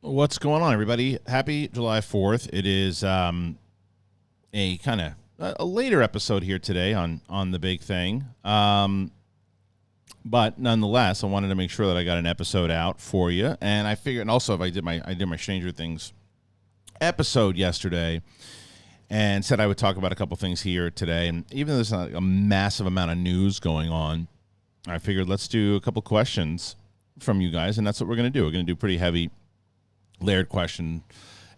What's going on, everybody? Happy July 4th. It is a kind of a later episode here today on the big thing. But nonetheless, I wanted to make sure that I got an episode out for you. And I figured, and also if I did my Stranger Things episode yesterday and said I would talk about a couple things here today. And even though there's not a massive amount of news going on, I figured let's do a couple questions from you guys. And that's what we're going to do. We're going to do pretty heavy layered question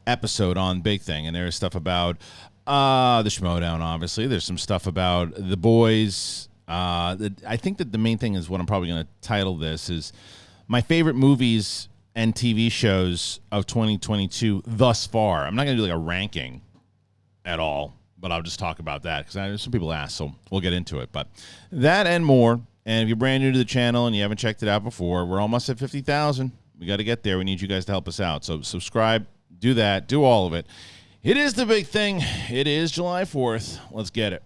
episode on Big Thing, and there's stuff about the Schmoedown, obviously. There's some stuff about the boys. I think that the main thing is what I'm probably going to title this is my favorite movies and TV shows of 2022 thus far. I'm not going to do like a ranking at all, but I'll just talk about that because some people ask, so we'll get into it. But that and more. And if you're brand new to the channel and you haven't checked it out before, we're almost at 50,000. We got to get there. We need you guys to help us out. So subscribe, do that, do all of it. It is the big thing. It is July 4th. Let's get it.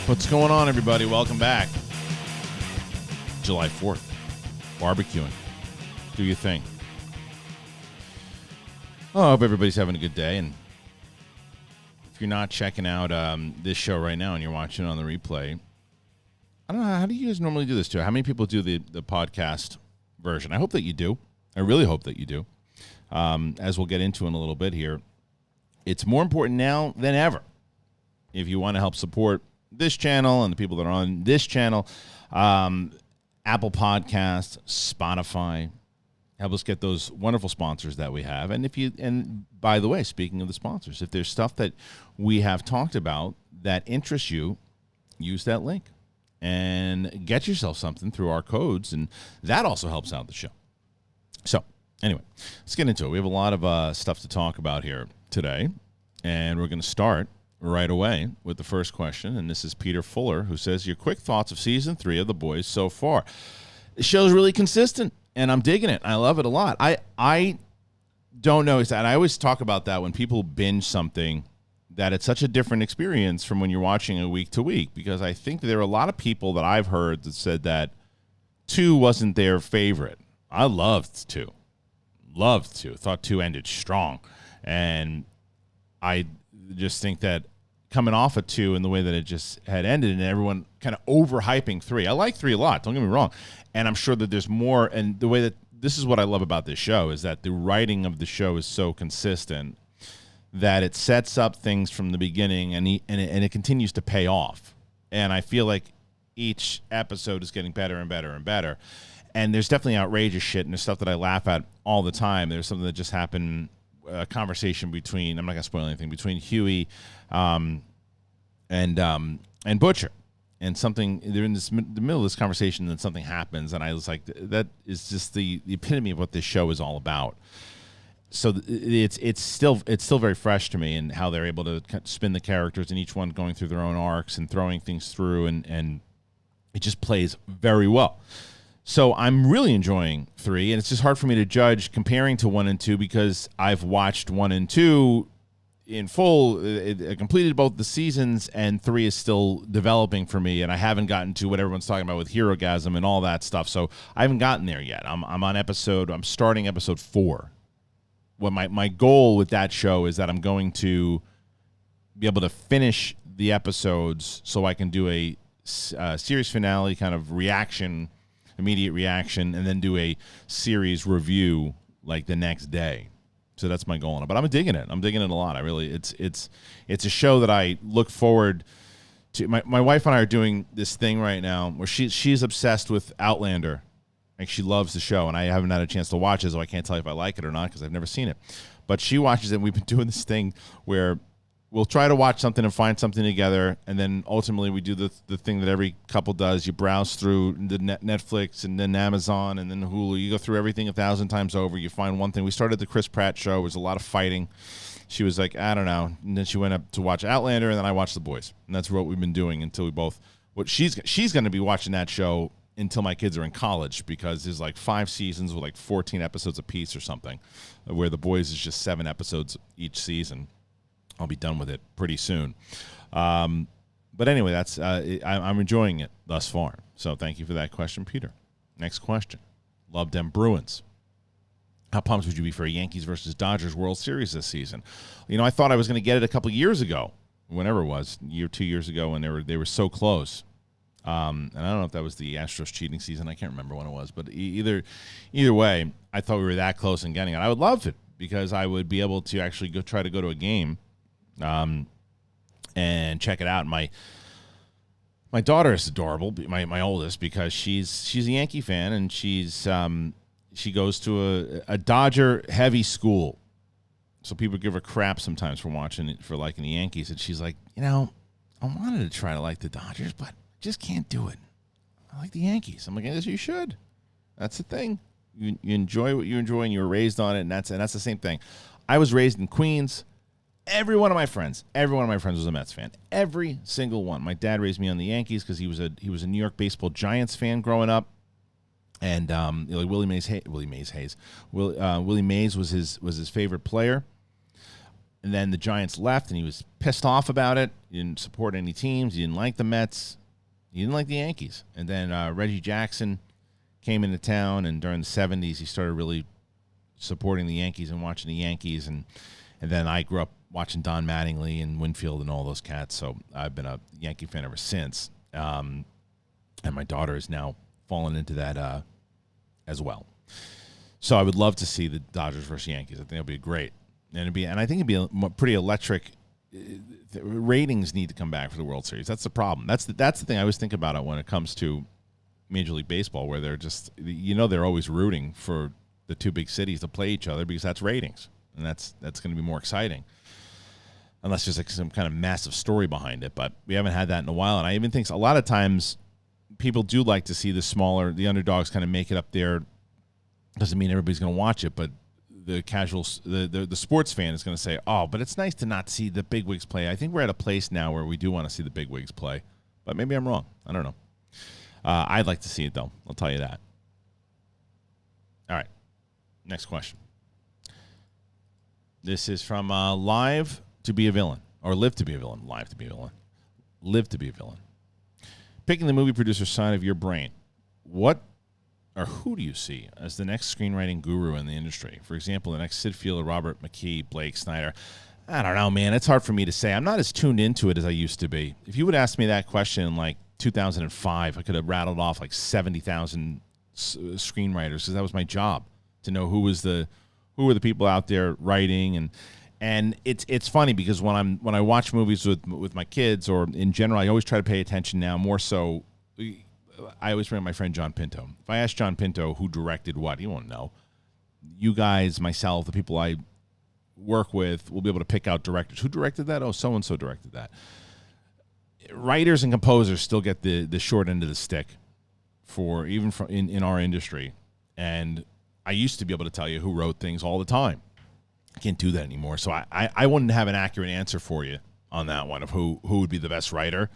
What's going on, everybody? Welcome back. July 4th. Barbecuing. Do your thing. Oh, I hope everybody's having a good day. And if you're not checking out this show right now and you're watching it on the replay, I don't know, how do you guys normally do this too? How many people do the podcast version? I hope that you do. I really hope that you do. As we'll get into in a little bit here, it's more important now than ever. If you want to help support this channel and the people that are on this channel, Apple Podcasts, Spotify, help us get those wonderful sponsors that we have. And by the way, speaking of the sponsors, if there's stuff that we have talked about that interests you, use that link and get yourself something through our codes, and that also helps out the show. So anyway, let's get into it. We have a lot of stuff to talk about here today, and we're going to start right away with the first question, and this is Peter Fuller, who says, your quick thoughts of season 3 of The Boys so far. The show's really consistent, and I'm digging it. I love it a lot. I don't know. I always talk about that when people binge something, that it's such a different experience from when you're watching it week to week, because I think there are a lot of people that I've heard that said that 2 wasn't their favorite. I loved 2. Thought 2 ended strong. And I just think that coming off of 2 and the way that it just had ended and everyone kind of overhyping 3. I like 3 a lot, don't get me wrong. And I'm sure that there's more, and the way that this is what I love about this show is that the writing of the show is so consistent that it sets up things from the beginning and it continues to pay off. And I feel like each episode is getting better and better and better. And there's definitely outrageous shit, and there's stuff that I laugh at all the time. There's something that just happened, a conversation between, I'm not going to spoil anything, between Huey and Butcher. And something, they're in the middle of this conversation, and something happens, and I was like, that is just the epitome of what this show is all about. So it's still very fresh to me, and how they're able to spin the characters, and each one going through their own arcs and throwing things through, and it just plays very well. So I'm really enjoying 3, and it's just hard for me to judge comparing to 1 and 2 because I've watched 1 and 2 in full. I completed both the seasons, and 3 is still developing for me, and I haven't gotten to what everyone's talking about with Herogasm and all that stuff. So I haven't gotten there yet. I'm starting episode 4. What my goal with that show is that I'm going to be able to finish the episodes so I can do a series finale kind of immediate reaction, and then do a series review like the next day. So that's my goal on it. But I'm digging it. I'm digging it a lot. It's a show that I look forward to. My wife and I are doing this thing right now where she's obsessed with Outlander. Like, she loves the show, and I haven't had a chance to watch it, so I can't tell you if I like it or not because I've never seen it. But she watches it, and we've been doing this thing where we'll try to watch something and find something together, and then ultimately we do the thing that every couple does. You browse through the Netflix and then Amazon and then Hulu. You go through everything 1,000 times over. You find one thing. We started the Chris Pratt show. It was a lot of fighting. She was like, I don't know. And then she went up to watch Outlander, and then I watched The Boys. And that's what we've been doing until we both – she's going to be watching that show until my kids are in college, because there's like 5 seasons with like 14 episodes apiece or something, where The Boys is just 7 episodes each season. I'll be done with it pretty soon. But anyway, that's I'm enjoying it thus far. So thank you for that question, Peter. Next question. Love them Bruins. How pumped would you be for a Yankees versus Dodgers World Series this season? You know, I thought I was going to get it a couple years ago, whenever it was, 2 years ago, when they were so close. And I don't know if that was the Astros cheating season. I can't remember when it was, but either way, I thought we were that close in getting it. I would love it because I would be able to actually try to go to a game, and check it out. My daughter is adorable, my oldest, because she's a Yankee fan, and she goes to a Dodger heavy school. So people give her crap sometimes for liking the Yankees. And she's like, I wanted to try to like the Dodgers, but just can't do it. I like the Yankees. I'm like, yes, you should. That's the thing. You enjoy what you enjoy, and you were raised on it, and that's the same thing. I was raised in Queens. Every one of my friends was a Mets fan. Every single one. My dad raised me on the Yankees because he was a New York baseball Giants fan growing up. And Willie Mays was his favorite player. And then the Giants left, and he was pissed off about it. He didn't support any teams. He didn't like the Mets. He didn't like the Yankees. And then Reggie Jackson came into town, and during the 70s, he started really supporting the Yankees and watching the Yankees. And then I grew up watching Don Mattingly and Winfield and all those cats. So I've been a Yankee fan ever since. And my daughter is now fallen into that as well. So I would love to see the Dodgers versus Yankees. I think it'll be great. And I think it'd be a pretty electric. Ratings need to come back for the World Series. That's the problem. That's the thing I always think about it when it comes to Major League Baseball, where they're just, they're always rooting for the two big cities to play each other because that's ratings, and that's going to be more exciting. Unless there's like some kind of massive story behind it, but we haven't had that in a while. And I even think a lot of times people do like to see the underdogs kind of make it up there. Doesn't mean everybody's going to watch it, but the casuals, the sports fan is going to say, oh, but it's nice to not see the bigwigs play. I think we're at a place now where we do want to see the bigwigs play, but maybe I'm wrong. I don't know. I'd like to see it, though. I'll tell you that. All right. Next question. This is from Live to Be a Villain, or Live to Be a Villain. Live to Be a Villain. Live to Be a Villain. Picking the movie producer side of your brain, what or who do you see as the next screenwriting guru in the industry? For example, the next Sid Field, Robert McKee, Blake Snyder. I don't know, man. It's hard for me to say. I'm not as tuned into it as I used to be. If you would ask me that question in like 2005, I could have rattled off like 70,000 screenwriters because that was my job, to know who were the people out there writing. And it's funny because when I watch movies with my kids, or in general, I always try to pay attention now more so. I always bring up my friend John Pinto. If I ask John Pinto who directed what, he won't know. You guys, myself, the people I work with, will be able to pick out directors. Who directed that? Oh, so-and-so directed that. Writers and composers still get the short end of the stick in our industry. And I used to be able to tell you who wrote things all the time. I can't do that anymore. So I wouldn't have an accurate answer for you on that one of who would be the best writer,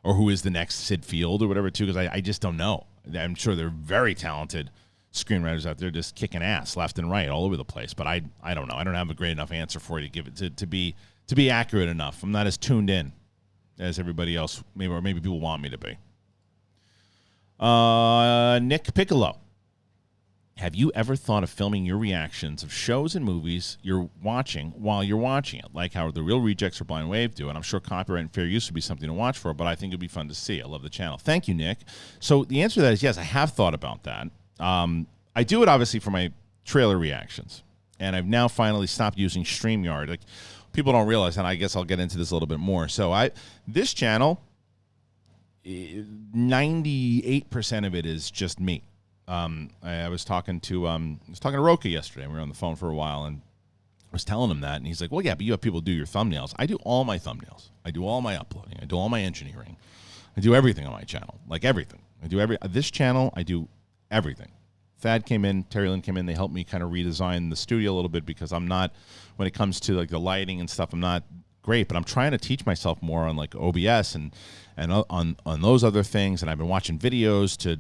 or who is the next Sid Field or whatever, too, because I just don't know. I'm sure they're very talented screenwriters out there just kicking ass left and right all over the place. But I don't know. I don't have a great enough answer for you to give it to be accurate enough. I'm not as tuned in as everybody else, maybe people want me to be. Nick Piccolo. Have you ever thought of filming your reactions of shows and movies you're watching while you're watching it, like how The Real Rejects or Blind Wave do? And I'm sure copyright and fair use would be something to watch for, but I think it'd be fun to see. I love the channel. Thank you, Nick. So the answer to that is yes, I have thought about that. I do it, obviously, for my trailer reactions, and I've now finally stopped using StreamYard. Like, people don't realize, and I guess I'll get into this a little bit more. So this channel, 98% of it is just me. I was talking to Roka yesterday. We were on the phone for a while, and I was telling him that, and he's like, "Well, yeah, but you have people do your thumbnails." I do all my thumbnails. I do all my uploading. I do all my engineering. I do everything on my channel, like everything. This channel. I do everything. Thad came in, Terry Lynn came in. They helped me kind of redesign the studio a little bit because I'm not, when it comes to like the lighting and stuff, I'm not great. But I'm trying to teach myself more on like OBS and on those other things. And I've been watching videos to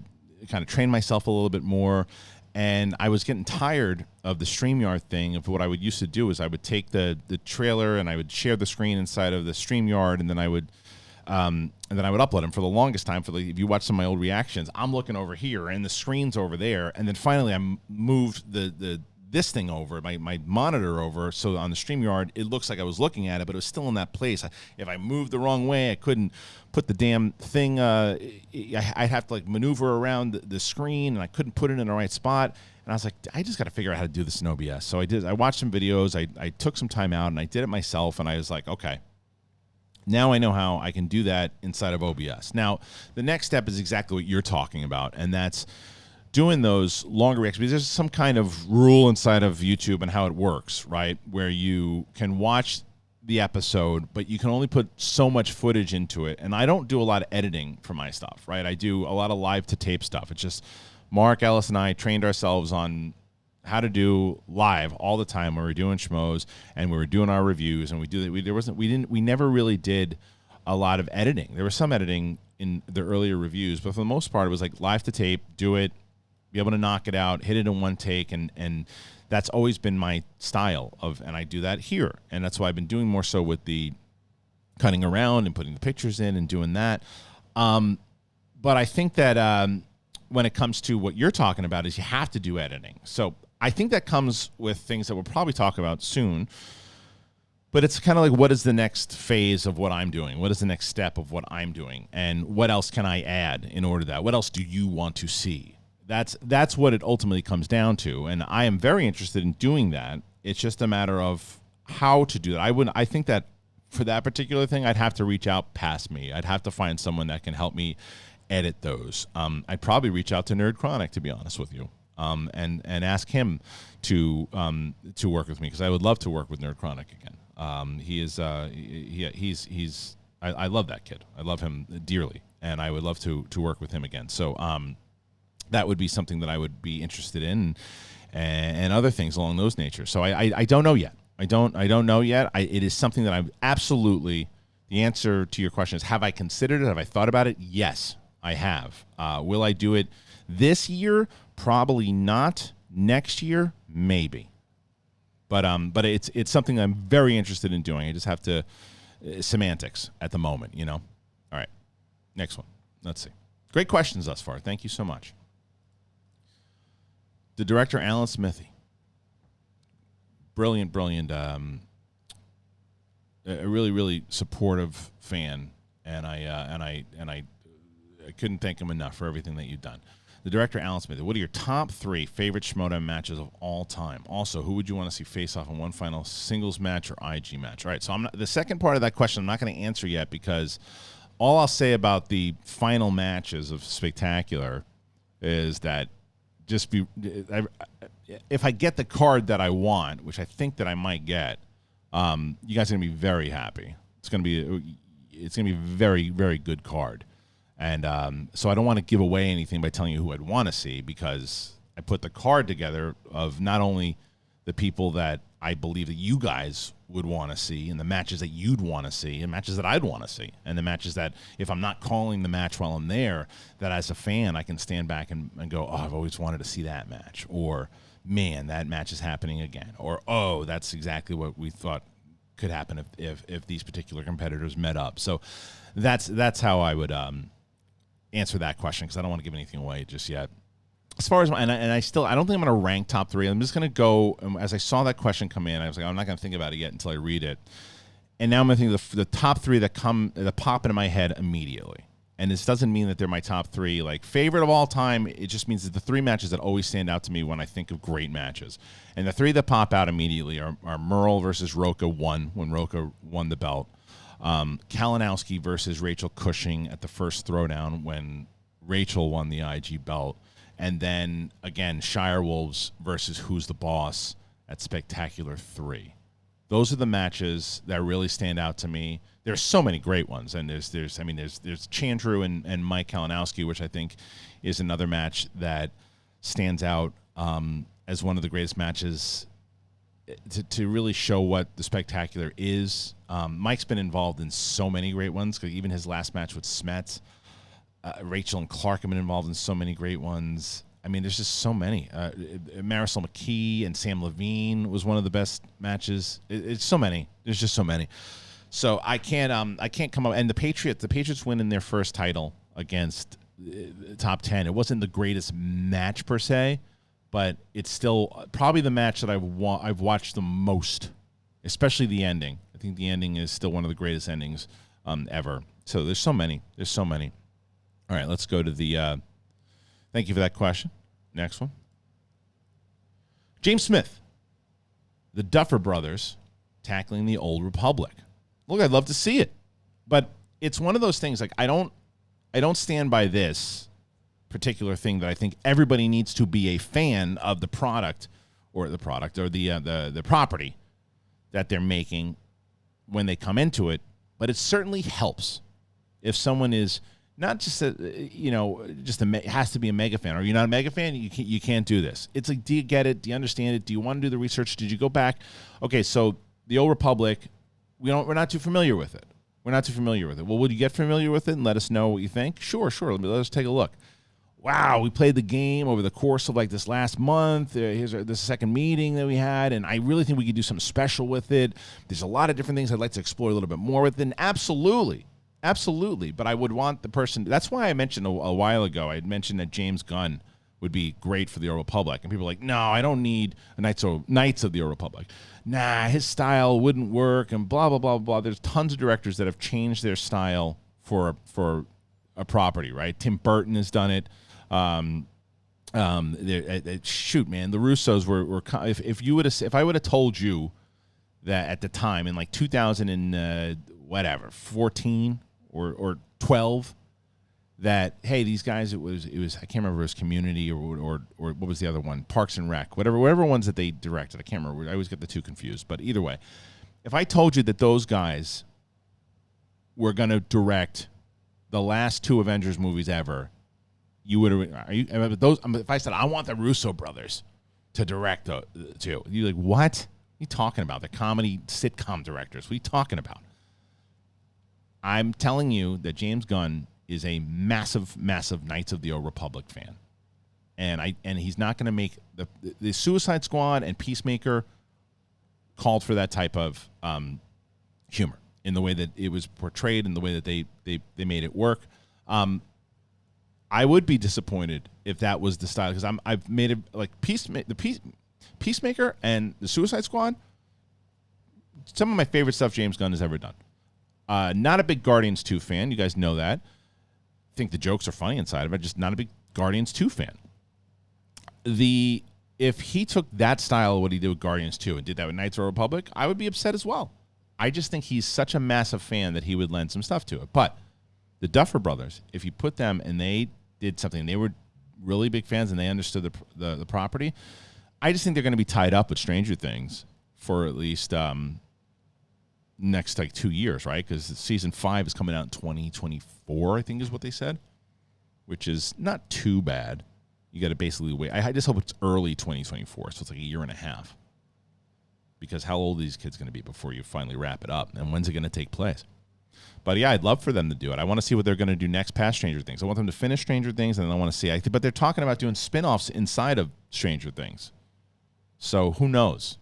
kind of train myself a little bit more. And I was getting tired of the StreamYard thing. Of what I would used to do is I would take the trailer and I would share the screen inside of the StreamYard, and then I would and then I would upload them for the longest time. If you watch some of my old reactions, I'm looking over here and the screen's over there, and then finally I moved this thing over, my monitor over, so on the StreamYard it looks like I was looking at it, but it was still in that place. If I moved the wrong way, I couldn't put the damn thing. I'd have to like maneuver around the screen, and I couldn't put it in the right spot. And I was like, I just got to figure out how to do this in OBS. So I did. I watched some videos. I took some time out, and I did it myself. And I was like, okay, now I know how I can do that inside of OBS. Now, the next step is exactly what you're talking about, and that's doing those longer reactions. Because there's some kind of rule inside of YouTube and how it works, right? Where you can watch the episode, but you can only put so much footage into it. And I don't do a lot of editing for my stuff, right? I do a lot of live to tape stuff. It's just Mark, Ellis, and I trained ourselves on how to do live all the time when we were doing schmoes and we were doing our reviews, and we never really did a lot of editing. There was some editing in the earlier reviews, but for the most part, it was like live to tape, do it, be able to knock it out, hit it in one take, and that's always been my style and I do that here, and that's why I've been doing more so with the cutting around and putting the pictures in and doing that. But I think that when it comes to what you're talking about is you have to do editing. So I think that comes with things that we'll probably talk about soon, but it's kind of like, what is the next phase of what I'm doing? What is the next step of what I'm doing? And what else can I add in order to that? What else do you want to see? That's what it ultimately comes down to. And I am very interested in doing that. It's just a matter of how to do that. I think that for that particular thing, I'd have to reach out past me. I'd have to find someone that can help me edit those. I'd probably reach out to Nerd Chronic, to be honest with you, and ask him to work with me, because I would love to work with Nerd Chronic again. I love that kid. I love him dearly, and I would love to work with him again. So that would be something that I would be interested in, and other things along those natures. So I don't know yet. I don't know yet. It is something that I'm absolutely. The answer to your question is, have I considered it? Have I thought about it? Yes, I have. Will I do it this year? Probably not. Next year, maybe. But it's something I'm very interested in doing. I just have to semantics at the moment, you know. All right, next one. Let's see. Great questions thus far. Thank you so much. The director Alan Smithy, brilliant, a really, really supportive fan, and I couldn't thank him enough for everything that you've done. The director Alan Smith, what are your top 3 favorite Schmoedown matches of all time? Also, who would you want to see face off in one final singles match or IG match? All right, so the second part of that question I'm not going to answer yet, because all I'll say about the final matches of Spectacular is that if I get the card that I want, which I think that I might get, you guys are going to be very happy. It's going to be a very, very good card. And so I don't want to give away anything by telling you who I'd want to see, because I put the card together of not only the people that I believe that you guys would want to see, and the matches that you'd want to see, and matches that I'd want to see, and the matches that, if I'm not calling the match while I'm there, that as a fan I can stand back and go, oh, I've always wanted to see that match, or man, that match is happening again, or oh, that's exactly what we thought could happen if these particular competitors met up. So that's how I would answer that question, because I don't want to give anything away just yet. As far as I don't think I'm going to rank top 3. I'm just going to go, as I saw that question come in, I was like, I'm not going to think about it yet until I read it. And now I'm going to think of the top 3 that pop into my head immediately. And this doesn't mean that they're my top 3 like favorite of all time. It just means that the 3 matches that always stand out to me when I think of great matches. And the 3 that pop out immediately are Merle versus Roca 1, when Roca won the belt. Kalinowski versus Rachel Cushing at the first Throwdown, when Rachel won the IG belt. And then, again, Shire Wolves versus Who's the Boss at Spectacular 3. Those are the matches that really stand out to me. There's so many great ones. And there's Chandru and Mike Kalinowski, which I think is another match that stands out as one of the greatest matches to really show what the Spectacular is. Mike's been involved in so many great ones, because even his last match with Smet, Rachel and Clark have been involved in so many great ones. I mean, there's just so many. Marisol McKee and Sam Levine was one of the best matches. It's so many. There's just so many. So I can't come up. And the Patriots win in their first title against top 10. It wasn't the greatest match per se, but it's still probably the match that I've watched the most, especially the ending. I think the ending is still one of the greatest endings ever. So there's so many. All right, let's go to the. Thank you for that question. Next one. James Smith, the Duffer Brothers tackling the Old Republic. Look, I'd love to see it, but it's one of those things. Like I don't stand by this particular thing that I think everybody needs to be a fan of the product or the property that they're making when they come into it. But it certainly helps if someone is not just has to be a mega fan. Or you're not a mega fan, you can't do this. It's like, do you get it? Do you understand it? Do you want to do the research? Did you go back? Okay, so the Old Republic, we're not too familiar with it. Well, would you get familiar with it and let us know what you think? Sure. Let us take a look. Wow, we played the game over the course of like this last month. Here's the second meeting that we had, and I really think we could do something special with it. There's a lot of different things I'd like to explore a little bit more with it. And absolutely. But I would want the person. That's why I mentioned a while ago. I had mentioned that James Gunn would be great for the Old Republic, and people are like, no, I don't need a Knights of the Old Republic. Nah, his style wouldn't work, and blah blah blah blah. There's tons of directors that have changed their style for a property, right? Tim Burton has done it. Shoot, man, the Russos were if I would have told you that at the time in like 2000 and 14 or 12, that hey, these guys, it was I can't remember if it was Community or what was the other one, Parks and Rec, whatever ones that they directed, I can't remember. I always get the two confused. But either way, if I told you that those guys were going to direct the last two Avengers movies ever, you would have. If I said I want the Russo brothers to direct the two, you're like, what? What are you talking about? The comedy sitcom directors. What are you talking about? I'm telling you that James Gunn is a massive, massive Knights of the Old Republic fan, and he's not going to make the Suicide Squad and Peacemaker called for that type of humor in the way that it was portrayed and the way that they made it work. I would be disappointed if that was the style, because I've made it like Peacemaker and the Suicide Squad. Some of my favorite stuff James Gunn has ever done. Not a big Guardians 2 fan. You guys know that. Think the jokes are funny inside of it. Just not a big Guardians 2 fan. If he took that style of what he did with Guardians 2 and did that with Knights of the Republic, I would be upset as well. I just think he's such a massive fan that he would lend some stuff to it. But the Duffer Brothers, if you put them and they did something, they were really big fans and they understood the property, I just think they're going to be tied up with Stranger Things for at least next like 2 years, right? Because season 5 is coming out in 2024, I think is what they said, which is not too bad. You got to basically wait. I just hope it's early 2024, so it's like a year and a half. Because how old are these kids going to be before you finally wrap it up? And when's it going to take place? But yeah, I'd love for them to do it. I want to see what they're going to do next past Stranger Things. I want them to finish Stranger Things, and then I want to see. But they're talking about doing spin-offs inside of Stranger Things. So who knows?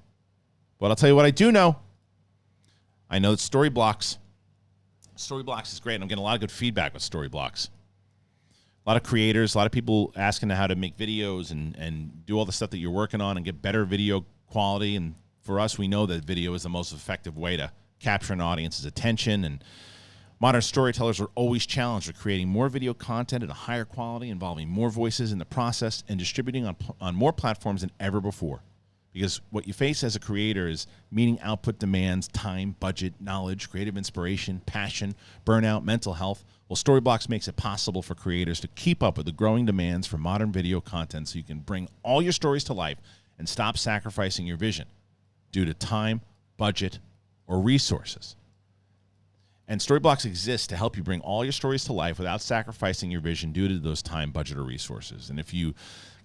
But I'll tell you what I do know. I know that Storyblocks is great, and I'm getting a lot of good feedback with Storyblocks. A lot of creators, a lot of people asking how to make videos and do all the stuff that you're working on and get better video quality. And for us, we know that video is the most effective way to capture an audience's attention. And modern storytellers are always challenged with creating more video content at a higher quality, involving more voices in the process, and distributing on more platforms than ever before. Because what you face as a creator is meeting output demands, time, budget, knowledge, creative inspiration, passion, burnout, mental health. Well, Storyblocks makes it possible for creators to keep up with the growing demands for modern video content so you can bring all your stories to life and stop sacrificing your vision due to time, budget, or resources. And Storyblocks exists to help you bring all your stories to life without sacrificing your vision due to those time, budget, or resources. And if you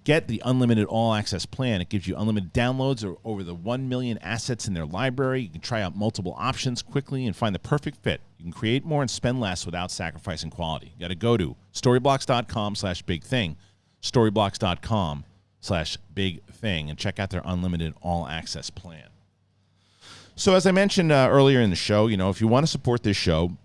get the unlimited all-access plan, it gives you unlimited downloads or over the 1 million assets in their library. You can try out multiple options quickly and find the perfect fit. You can create more and spend less without sacrificing quality. You got to go to storyblocks.com/bigthing, storyblocks.com/bigthing, and check out their unlimited all-access plan. So as I mentioned earlier in the show, if you want to support this show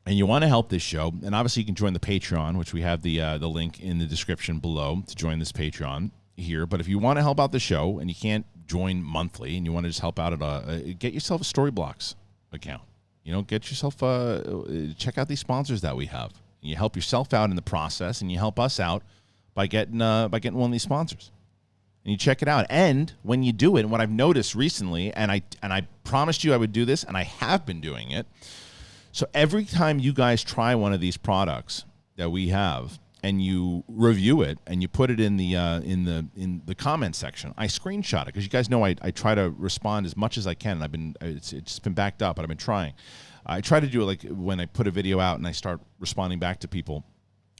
and you want to help this show, and obviously you can join the Patreon, which we have the link in the description below to join this Patreon here. But if you want to help out the show and you can't join monthly and you want to just help out get yourself a Storyblocks account. Get yourself check out these sponsors that we have. You help yourself out in the process, and you help us out by getting one of these sponsors. And you check it out. And when you do it, and what I've noticed recently, and I promised you I would do this, and I have been doing it. So every time you guys try one of these products that we have, and you review it, and you put it in the comment section, I screenshot it, because you guys know I try to respond as much as I can. And it's just been backed up, but I've been trying. I try to do it like when I put a video out and I start responding back to people.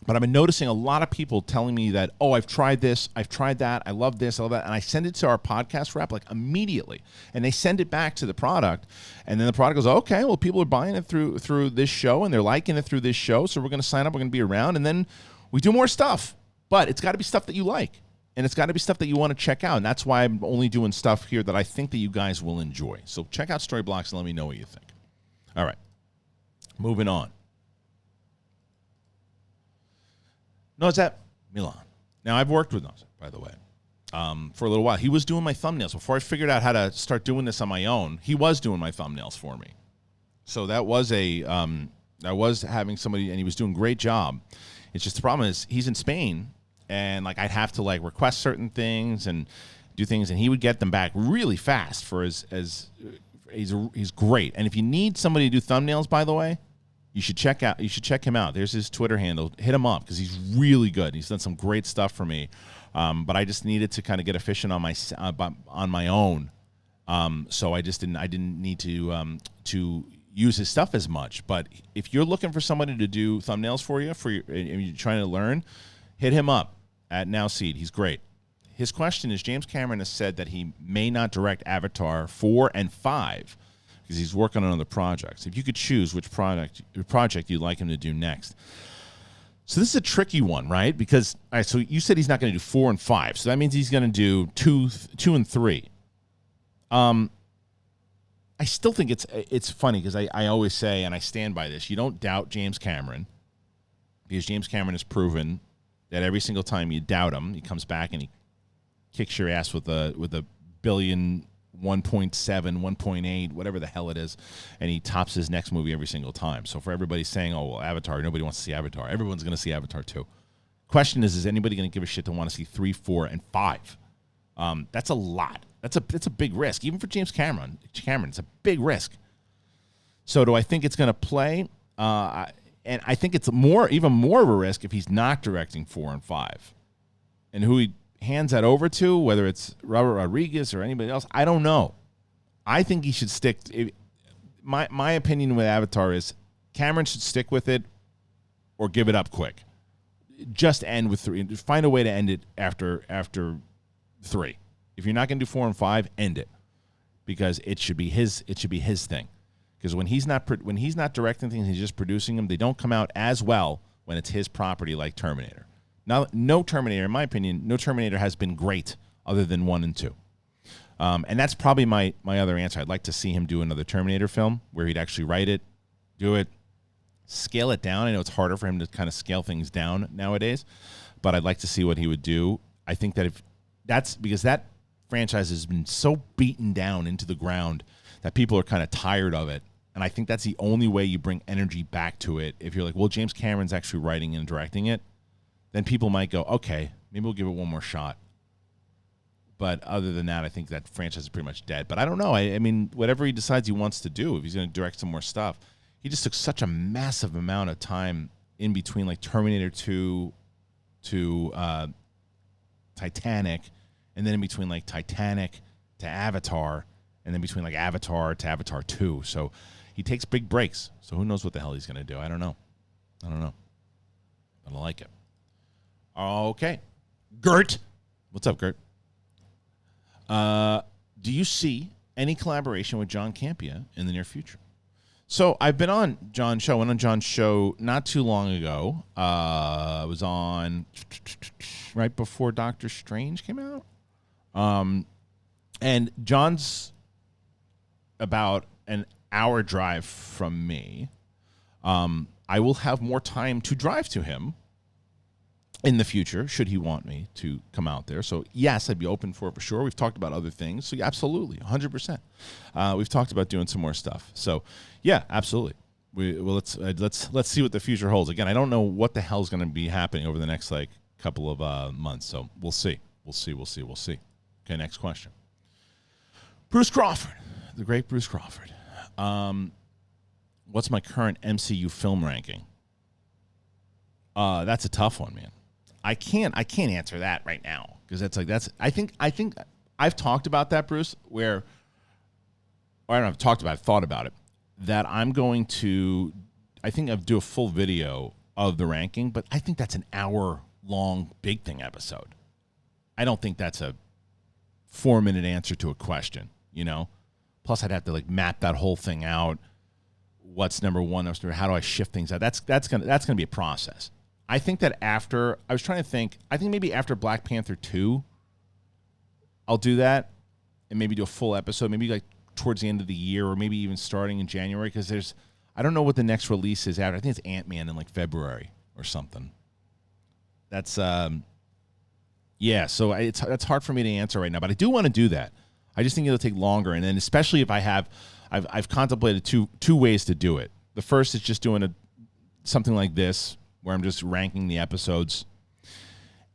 But I've been noticing a lot of people telling me that, oh, I've tried this, I've tried that, I love this, I love that. And I send it to our podcast rep like immediately. And they send it back to the product. And then the product goes, okay, well, people are buying it through this show, and they're liking it through this show. So we're going to sign up, we're going to be around. And then we do more stuff. But it's got to be stuff that you like. And it's got to be stuff that you want to check out. And that's why I'm only doing stuff here that I think that you guys will enjoy. So check out Storyblocks and let me know what you think. All right. Moving on. Nozet Milan. Now, I've worked with Nozet, by the way, for a little while. He was doing my thumbnails. Before I figured out how to start doing this on my own, he was doing my thumbnails for me. So that was I was having somebody, and he was doing a great job. It's just the problem is he's in Spain, and I'd have to request certain things and do things, and he would get them back really fast for he's great. And if you need somebody to do thumbnails, by the way, you should check him out. There's his Twitter handle. Hit him up, because he's really good. He's done some great stuff for me. But I just needed to kind of get efficient on my own. So I didn't need to use his stuff as much. But if you're looking for somebody to do thumbnails for you, and you're trying to learn, hit him up at NowSeed. He's great. His question is, James Cameron has said that he may not direct Avatar 4 and 5 because he's working on other projects. If you could choose which project you'd like him to do next. So this is a tricky one, right? Because, all right, so you said he's not going to do 4 and 5. So that means he's going to do 2 and 3. I still think it's funny, because I always say, and I stand by this, you don't doubt James Cameron, because James Cameron has proven that every single time you doubt him, he comes back and he kicks your ass with a billion, 1.7, 1.8, whatever the hell it is, and he tops his next movie every single time. So for everybody saying, oh, well, Avatar, nobody wants to see Avatar. Everyone's going to see Avatar 2. Question is anybody going to give a shit to want to see 3, 4, and 5? That's a lot. That's a big risk. Even for James Cameron, it's a big risk. So do I think it's going to play? And I think it's even more of a risk if he's not directing 4 and 5. And who he hands that over to, whether it's Robert Rodriguez or anybody else, I don't know. I think he should stick. My opinion with Avatar is Cameron should stick with it or give it up quick. Just end with 3. Find a way to end it after 3. If you're not going to do 4 and 5, end it, because it should be his thing. Because when he's not directing things, he's just producing them. They don't come out as well when it's his property, like Terminator. Now, no Terminator, in my opinion, no Terminator has been great other than 1 and 2. And that's probably my other answer. I'd like to see him do another Terminator film where he'd actually write it, do it, scale it down. I know it's harder for him to kind of scale things down nowadays, but I'd like to see what he would do. I think that that's because that franchise has been so beaten down into the ground that people are kind of tired of it. And I think that's the only way you bring energy back to it. If you're like, well, James Cameron's actually writing and directing it, then people might go, okay, maybe we'll give it one more shot. But other than that, I think that franchise is pretty much dead. But I don't know. I mean, whatever he decides he wants to do, if he's going to direct some more stuff, he just took such a massive amount of time in between, like Terminator 2 to Titanic, and then in between like Titanic to Avatar, and then between like Avatar to Avatar 2. So he takes big breaks. So who knows what the hell he's going to do? I don't know. I don't like it. Okay. Gert. What's up, Gert? Do you see any collaboration with John Campea in the near future? So I've been on John's show. I went on John's show not too long ago. I was on right before Doctor Strange came out. And John's about an hour drive from me. I will have more time to drive to him in the future, should he want me to come out there. So, yes, I'd be open for it for sure. We've talked about other things. So, yeah, absolutely, 100%. We've talked about doing some more stuff. So, yeah, absolutely. Let's see what the future holds. Again, I don't know what the hell's going to be happening over the next, couple of months. So, we'll see. We'll see. Okay, next question. Bruce Crawford, the great Bruce Crawford. What's my current MCU film ranking? That's a tough one, man. I can't answer that right now because I think I've talked about that, Bruce, or I don't know, I've thought about it, that I'm going to, I think I'll do a full video of the ranking, but I think that's an hour-long Big Thing episode. I don't think that's a 4-minute answer to a question, Plus, I'd have to map that whole thing out. What's number one? How do I shift things out? That's gonna be a process. I think that I think maybe after Black Panther 2, I'll do that and maybe do a full episode, maybe towards the end of the year or maybe even starting in January, because I don't know what the next release is after. I think it's Ant-Man in February or something. That's so that's hard for me to answer right now, but I do want to do that. I just think it'll take longer, and then especially if I've contemplated two ways to do it. The first is just doing something like this, where I'm just ranking the episodes.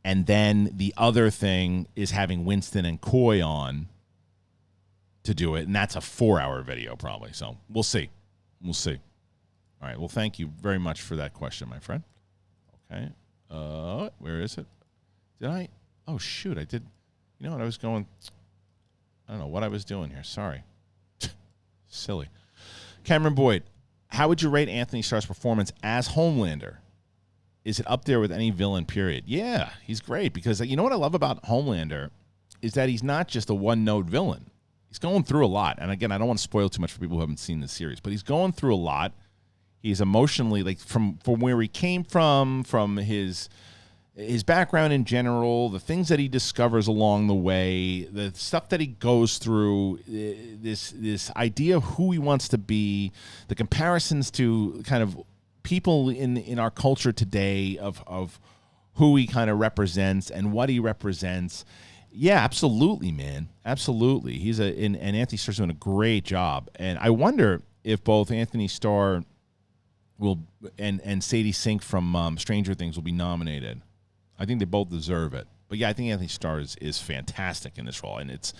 And then the other thing is having Winston and Coy on to do it. And that's a 4-hour video probably. So we'll see. All right. Well, thank you very much for that question, my friend. Okay. Where is it? Did I? Oh, shoot. I did. You know what? I don't know what I was doing here. Sorry. Silly. Cameron Boyd, how would you rate Anthony Starr's performance as Homelander? Is it up there with any villain, period? Yeah, he's great, because you know what I love about Homelander is that he's not just a one-note villain. He's going through a lot. And again, I don't want to spoil too much for people who haven't seen the series, but he's going through a lot. He's emotionally, from where he came from his background in general, the things that he discovers along the way, the stuff that he goes through, this idea of who he wants to be, the comparisons to kind of people in our culture today of who he kind of represents and what he represents. Yeah, absolutely, man. Absolutely. And Anthony Starr's doing a great job. And I wonder if both Anthony Starr and Sadie Sink from Stranger Things will be nominated. I think they both deserve it. But yeah, I think Anthony Starr is fantastic in this role. And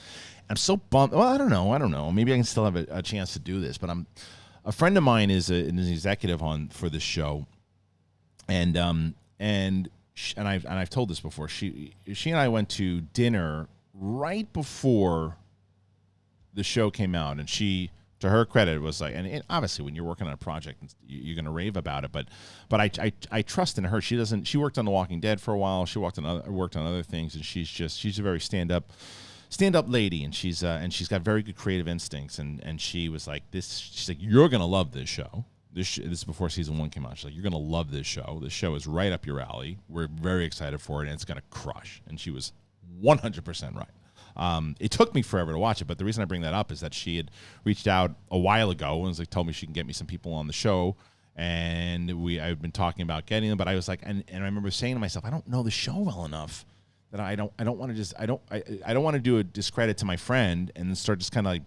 I'm so bummed. Well, I don't know. Maybe I can still have a chance to do this, but a friend of mine is an executive for this show, and I've told this before. She and I went to dinner right before the show came out, and she, to her credit, was and obviously when you're working on a project, you're going to rave about it, but I trust in her. She worked on The Walking Dead for a while. She worked on other things, and she's a very stand-up lady, and she's got very good creative instincts, and she was like this. She's like, you're gonna love this show. This is before season 1 came out. She's like, you're gonna love this show. This show is right up your alley. We're very excited for it, and it's gonna crush. And she was 100% right. It took me forever to watch it, but the reason I bring that up is that she had reached out a while ago and told me she can get me some people on the show, and I've been talking about getting them, but I was like, and I remember saying to myself, I don't know the show well enough that I don't want to do a discredit to my friend and then start just kind of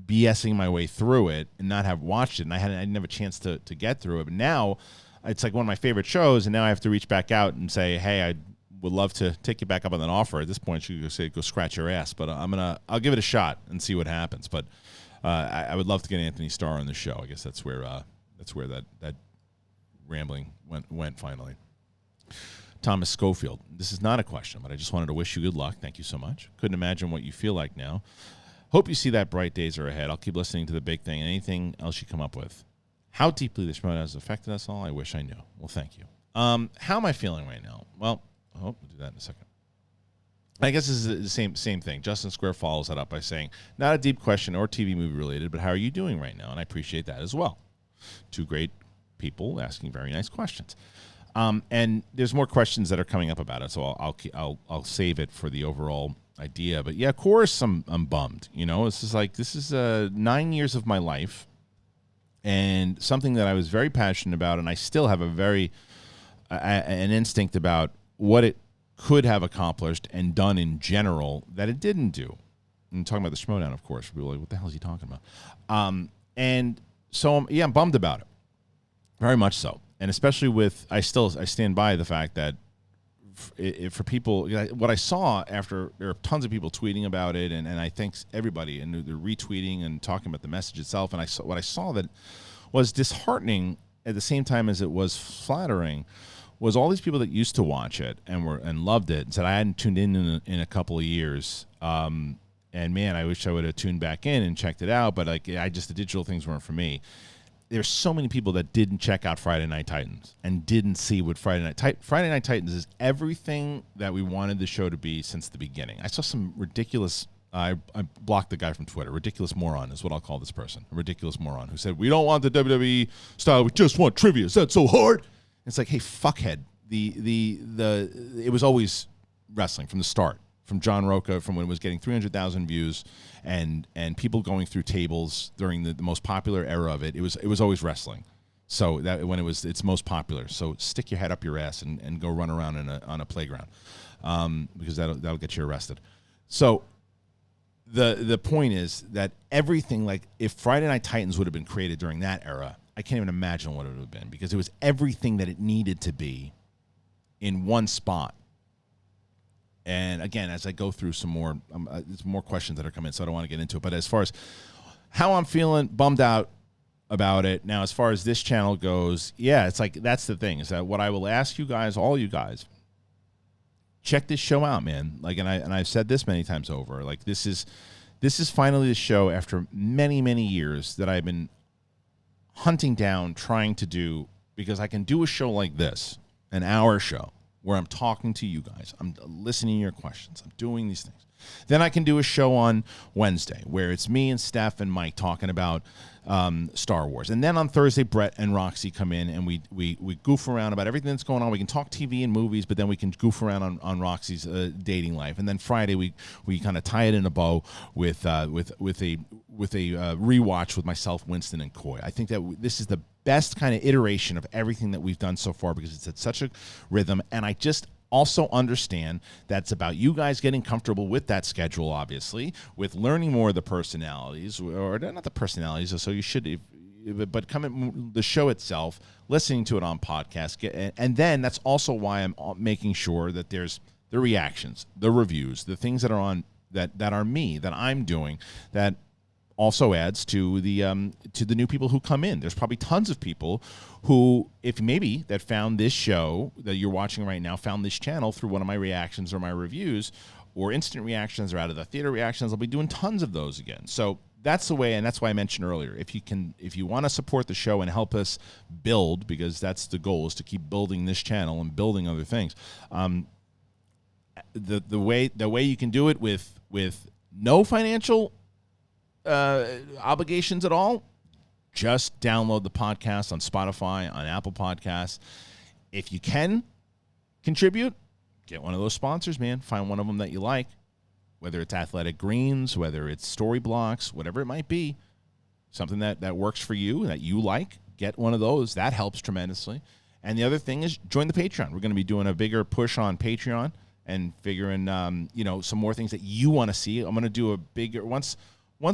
BSing my way through it and not have watched it. And I didn't have a chance to get through it. But now it's one of my favorite shows, and now I have to reach back out and say, hey, I would love to take you back up on an offer. At this point, you could say, go scratch your ass. But I'll give it a shot and see what happens. But I would love to get Anthony Starr on the show. I guess that's where that rambling went finally. Thomas Schofield. This is not a question, but I just wanted to wish you good luck. Thank you so much. Couldn't imagine what you feel like now. Hope you see that bright days are ahead. I'll keep listening to the Big Thing and anything else you come up with. How deeply this Schmoedown has affected us all, I wish I knew. Well, thank you. How am I feeling right now? Well, we'll do that in a second. I guess this is the same thing. Justin Square follows that up by saying, not a deep question or TV movie related, but how are you doing right now? And I appreciate that as well. Two great people asking very nice questions. And there's more questions that are coming up about it, so I'll save it for the overall idea. But yeah, of course I'm bummed. You know, this is 9 years of my life, and something that I was very passionate about, and I still have an instinct about what it could have accomplished and done in general that it didn't do. I'm talking about the Schmoedown, of course. People are like, what the hell is he talking about? And so, I'm bummed about it. Very much so. And especially I stand by the fact that for people, what I saw after, there are tons of people tweeting about it, and I thank everybody, and they're retweeting and talking about the message itself. And what I saw that was disheartening at the same time as it was flattering was all these people that used to watch it and loved it and said, I hadn't tuned in a couple of years. And man, I wish I would have tuned back in and checked it out, but the digital things weren't for me. There's so many people that didn't check out Friday Night Titans and didn't see what Friday Night Titans is everything that we wanted the show to be since the beginning. I saw some ridiculous, I blocked the guy from Twitter. Ridiculous moron is what I'll call this person. A ridiculous moron who said, we don't want the WWE style, we just want trivia. Is that so hard? It's like, hey, fuckhead. It was always wrestling from the start. From John Roca, from when it was getting 300,000 views, and people going through tables during the most popular era of it. It was always wrestling. So that when it's most popular. So stick your head up your ass and go run around on a playground, because that'll get you arrested. So the point is that everything, like if Friday Night Titans would have been created during that era, I can't even imagine what it would have been, because it was everything that it needed to be in one spot. And again, as I go through some more, there's more questions that are coming, so I don't want to get into it. But as far as how I'm feeling, bummed out about it. Now, as far as this channel goes, yeah, it's like, that's the thing, is that what I will ask you guys, all you guys, check this show out, man. Like, and I've said this many times over. Like, this is finally the show after many, many years that I've been hunting down, trying to do, because I can do a show like this, an hour show, where I'm talking to you guys, I'm listening to your questions, I'm doing these things. Then I can do a show on Wednesday where it's me and Steph and Mike talking about Star Wars. And then on Thursday, Brett and Roxy come in and we goof around about everything that's going on. We can talk TV and movies, but then we can goof around on Roxy's dating life. And then Friday, we kind of tie it in a bow with a rewatch with myself, Winston, and Coy. I think that this is the best kind of iteration of everything that we've done so far, because it's at such a rhythm. And I just also understand that's about you guys getting comfortable with that schedule, obviously, with learning more of the personalities, or not the personalities, so you should, but the show itself, listening to it on podcast. And then that's also why I'm making sure that there's the reactions, the reviews, the things that are on that are me, that I'm doing, that also adds to the new people who come in. There's probably tons of people who, if maybe that found this show that you're watching right now, found this channel through one of my reactions or my reviews or instant reactions or out of the theater reactions. I'll be doing tons of those again. So that's the way, and that's why I mentioned earlier, if you want to support the show and help us build, because that's the goal, is to keep building this channel and building other things. The way you can do it with no financial obligations at all, just download the podcast on Spotify, on Apple Podcasts. If you can contribute, get one of those sponsors, man. Find one of them that you like, whether it's Athletic Greens, whether it's Storyblocks, whatever it might be, something that works for you, that you like, get one of those. That helps tremendously. And the other thing is join the Patreon. We're going to be doing a bigger push on Patreon and figuring, some more things that you want to see. I'm going to do a bigger, once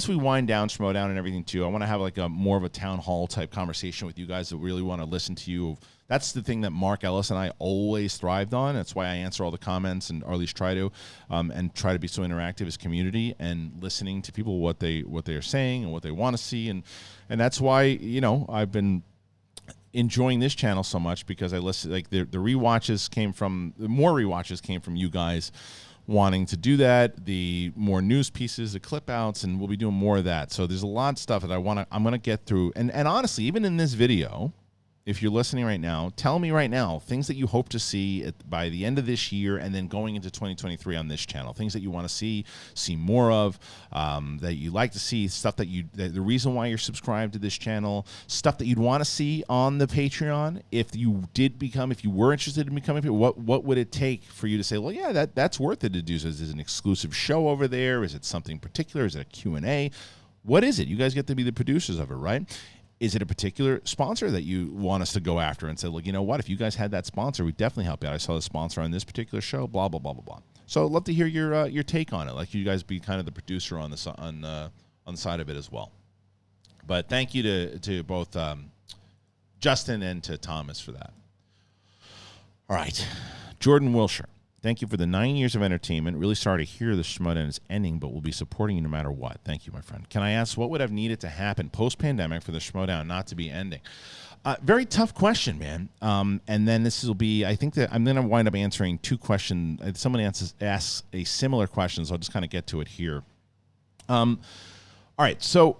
we wind down Schmoedown and everything too, I want to have like a more of a town hall type conversation with you guys that really want to listen to you. That's the thing that Mark Ellis and I always thrived on. That's why I answer all the comments, and or at least try to, and try to be so interactive as community and listening to people, what they are saying and what they want to see. And that's why, I've been enjoying this channel so much, because I listen, like the rewatches came from you guys wanting to do that, the more news pieces, the clip outs, and we'll be doing more of that. So there's a lot of stuff that I'm going to get through. And honestly, even in this video, if you're listening right now, tell me right now things that you hope to see by the end of this year and then going into 2023 on this channel. Things that you want to see more of, that you like to see, stuff that the reason why you're subscribed to this channel, stuff that you'd want to see on the Patreon. If you were interested in becoming, what would it take for you to say, well, yeah, that's worth it to do? Is it an exclusive show over there? Is it something particular? Is it a Q&A? What is it? You guys get to be the producers of it, right? Is it a particular sponsor that you want us to go after and say, look, you know what? If you guys had that sponsor, we'd definitely help you out. I saw the sponsor on this particular show, blah, blah, blah, blah, blah. So I'd love to hear your take on it. Like you guys be kind of the producer on the side of it as well. But thank you to both Justin and to Thomas for that. All right. Jordan Wilshire. Thank you for the 9 years of entertainment. Really sorry to hear the Schmoedown is ending, but we'll be supporting you no matter what. Thank you, my friend. Can I ask what would have needed to happen post-pandemic for the Schmoedown not to be ending? Very tough question, man. And then this will be, I think that I'm going to wind up answering two questions. Someone asks a similar question, so I'll just kind of get to it here. All right, so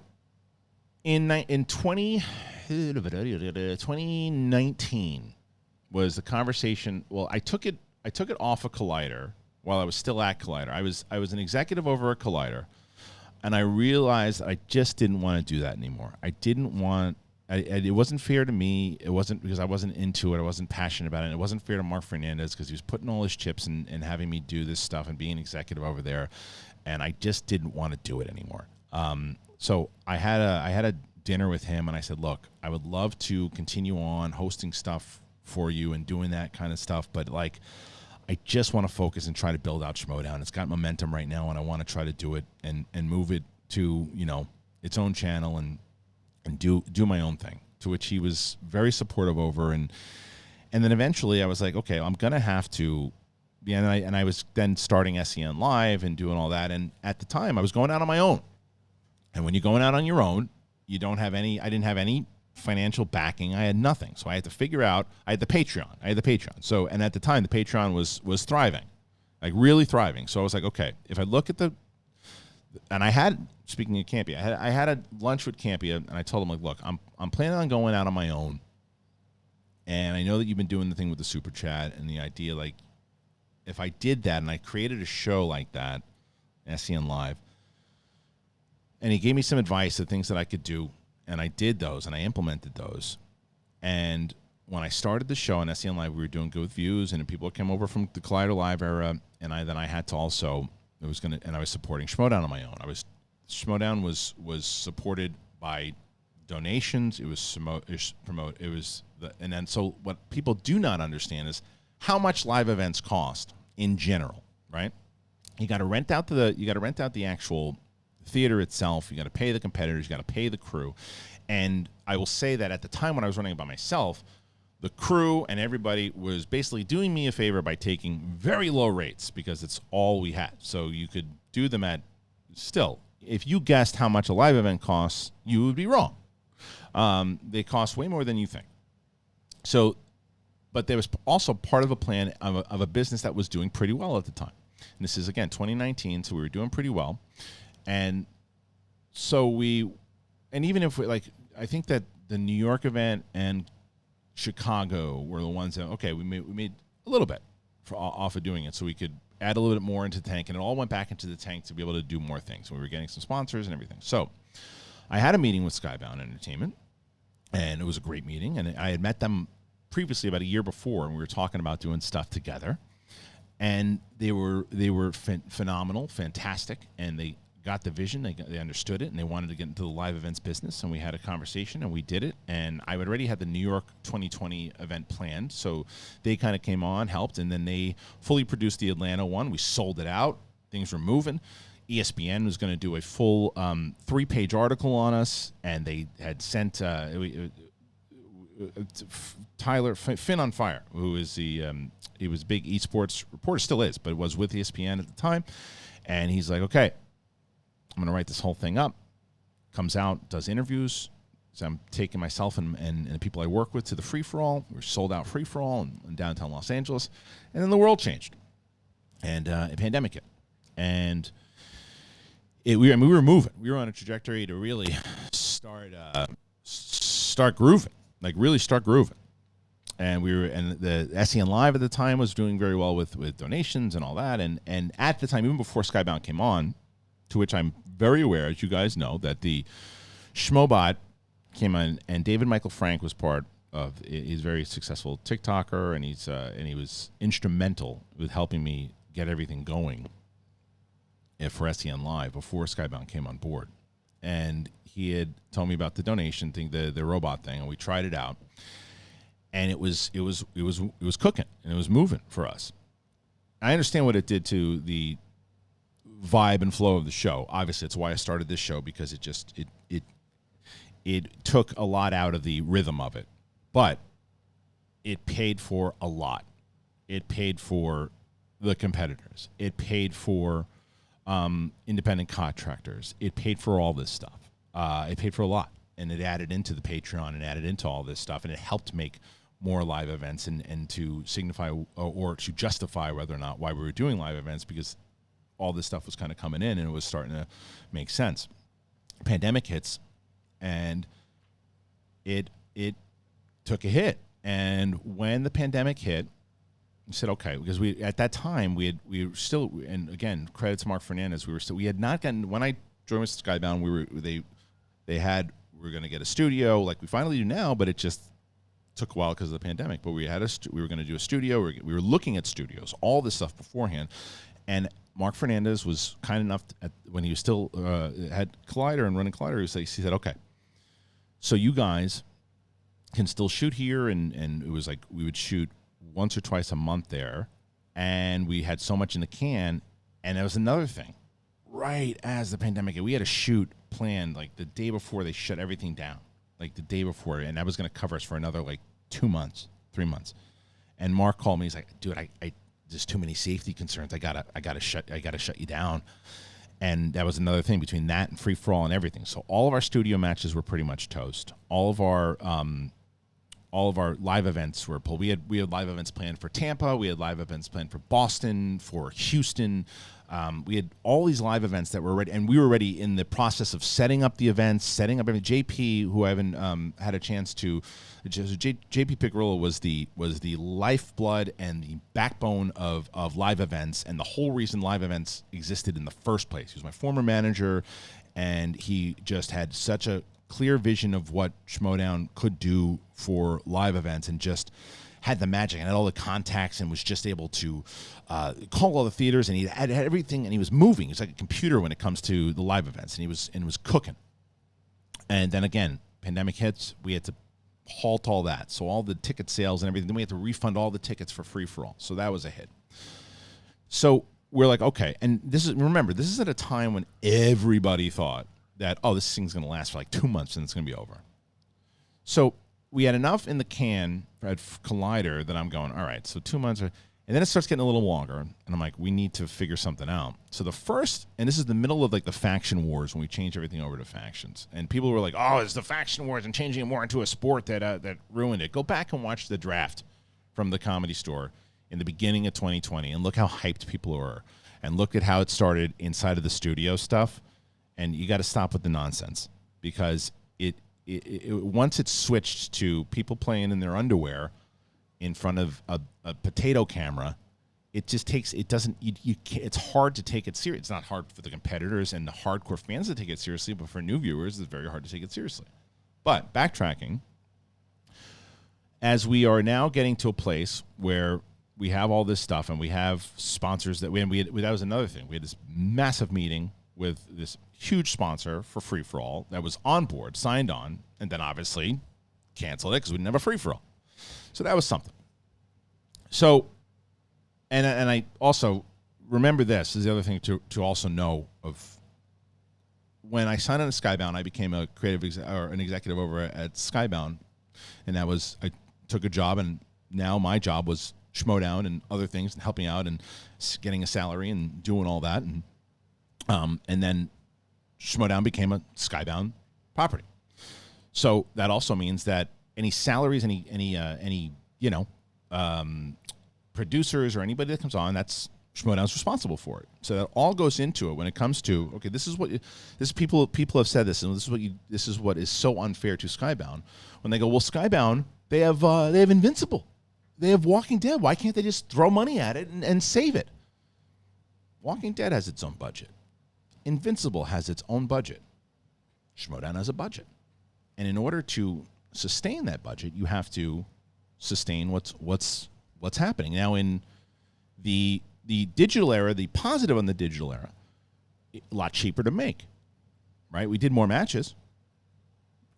in 2019 was the conversation. Well, I took it off of Collider while I was still at Collider. I was an executive over at Collider, and I realized I just didn't want to do that anymore. I didn't want. It wasn't fair to me. It wasn't because I wasn't into it. I wasn't passionate about it. It wasn't fair to Mark Fernandez because he was putting all his chips and having me do this stuff and being executive over there, and I just didn't want to do it anymore. So I had a dinner with him, and I said, look, I would love to continue on hosting stuff for you and doing that kind of stuff, but like I just want to focus and try to build out Schmoedown. It's got momentum right now, and I want to try to do it and move it to, you know, its own channel and do my own thing, to which he was very supportive over. And then eventually I was like, okay, I'm going to have to, and I was then starting SEN Live and doing all that. And at the time I was going out on my own. And when you're going out on your own, I didn't have any financial backing. I had nothing. So I had to figure out, I had the Patreon. So, and at the time the Patreon was thriving, like really thriving. So I was like, okay, if I look at and I had, speaking of Campea, I had a lunch with Campea, and I told him, like, look, I'm planning on going out on my own, and I know that you've been doing the thing with the super chat and the idea, like, if I did that and I created a show like that, SEN Live, and he gave me some advice of things that I could do, and I did those, and I implemented those, and when I started the show on SEN Live, we were doing good views, and people came over from the Collider Live era, and I had to also. I was supporting Schmoedown on my own. Schmoedown was supported by donations. It was promote. It was and then so what people do not understand is how much live events cost in general, right? You got to rent out the actual theater itself. You got to pay the competitors. You got to pay the crew. And I will say that at the time when I was running it by myself, the crew and everybody was basically doing me a favor by taking very low rates because it's all we had. So you could do them at, still, if you guessed how much a live event costs, you would be wrong. They cost way more than you think. So, but there was also part of a plan of a business that was doing pretty well at the time. And this is, again, 2019, so we were doing pretty well. And so even if I think that the New York event and Chicago were the ones that, okay, we made a little bit off of doing it, so we could add a little bit more into the tank, and it all went back into the tank to be able to do more things. We were getting some sponsors and everything. So I had a meeting with Skybound Entertainment, and it was a great meeting, and I had met them previously about a year before, and we were talking about doing stuff together, and they were phenomenal, fantastic, and they got the vision, they understood it, and they wanted to get into the live events business, and we had a conversation, and we did it, and I already had the New York 2020 event planned, so they kind of came on, helped, and then they fully produced the Atlanta one. We sold it out. Things were moving. ESPN was going to do a full 3-page article on us, and they had sent Tyler Finn on Fire, who is he was a big esports reporter, still is, but was with ESPN at the time, and he's like, okay, I'm going to write this whole thing up. Comes out, does interviews. So I'm taking myself and the people I work with to the free-for-all. We're sold out free-for-all in downtown Los Angeles. And then the world changed. And a pandemic hit. And we were moving. We were on a trajectory to really start grooving. like really start grooving. And the SEN Live at the time was doing very well with donations and all that. And at the time, even before Skybound came on, to which I'm very aware, as you guys know, that the Schmoebot came on, and David Michael Frank was part of. He's a very successful TikToker, and he was instrumental with helping me get everything going for SEN Live before Skybound came on board. And he had told me about the donation thing, the robot thing, and we tried it out. And it was cooking, and it was moving for us. I understand what it did to the vibe and flow of the show. Obviously, it's why I started this show, because it took a lot out of the rhythm of it. But it paid for a lot. It paid for the competitors. It paid for independent contractors. It paid for all this stuff. It paid for a lot. And it added into the Patreon and added into all this stuff. And it helped make more live events and to signify or to justify whether or not why we were doing live events, because all this stuff was kind of coming in and it was starting to make sense. Pandemic hits, and it took a hit. And when the pandemic hit, we said, okay, because at that time we were still, and again, credit to Mark Fernandez, we had not gotten, when I joined with Skybound, we were going to get a studio like we finally do now, but it just took a while because of the pandemic. But we were going to do a studio. We were looking at studios, all this stuff beforehand. And Mark Fernandez was kind enough when he was still had Collider and running Collider. He said, okay, so you guys can still shoot here, and it was like we would shoot once or twice a month there, and we had so much in the can. And that was another thing. Right as the pandemic hit, we had a shoot planned like the day before they shut everything down, like the day before, and that was going to cover us for another like 2 months, 3 months. And Mark called me. He's like, "Dude, I there's too many safety concerns. I gotta shut you down." And that was another thing between that and free for all and everything. So all of our studio matches were pretty much toast. All of our live events were pulled. We had live events planned for Tampa. We had live events planned for Boston, for Houston. We had all these live events that were ready, and we were already in the process of setting up the events, setting up everything. JP, who I haven't had a chance to, JP Picarillo was the lifeblood and the backbone of live events, and the whole reason live events existed in the first place. He was my former manager, and he just had such a clear vision of what Schmoedown could do for live events, and just had the magic and had all the contacts, and was just able to call all the theaters, and he had everything, and he was moving. He was like a computer when it comes to the live events, and he was cooking. And then again, pandemic hits, we had to halt all that. So all the ticket sales and everything, then we had to refund all the tickets for free for all. So that was a hit. So we're like, okay, and this is at a time when everybody thought that, oh, this thing's going to last for like 2 months and it's going to be over. So we had enough in the can at Collider that I'm going, all right, so 2 months. And then it starts getting a little longer. And I'm like, we need to figure something out. So the first, and this is the middle of like the faction wars when we changed everything over to factions. And people were like, oh, it's the faction wars and changing it more into a sport that ruined it. Go back and watch the draft from the Comedy Store in the beginning of 2020 and look how hyped people were. And look at how it started inside of the studio stuff. And you got to stop with the nonsense, because it once it's switched to people playing in their underwear in front of a potato camera, it just takes, it doesn't, it's hard to take it serious. It's not hard for the competitors and the hardcore fans to take it seriously, but for new viewers, it's very hard to take it seriously. But backtracking, as we are now getting to a place where we have all this stuff and we have sponsors that that was another thing. We had this massive meeting with this huge sponsor for free for all that was on board, signed on, and then obviously canceled it because we didn't have a free for all. So that was something. So, and I also remember this is the other thing to also know of. When I signed on to Skybound, I became a an executive over at Skybound, and I took a job, and now my job was Schmoedown and other things, and helping out and getting a salary and doing all that, and then Schmoedown became a Skybound property. So that also means that any salaries, any producers or anybody that comes on, that's Schmoedown's responsible for it. So that all goes into it when it comes to, okay, this is what people have said this, and this is what is so unfair to Skybound. When they go, well, Skybound, they have Invincible, they have Walking Dead. Why can't they just throw money at it and save it? Walking Dead has its own budget. Invincible has its own budget. Schmoedown has a budget, and in order to sustain that budget, you have to sustain what's happening now in the digital era. The positive on the digital era, a lot cheaper to make, right? We did more matches,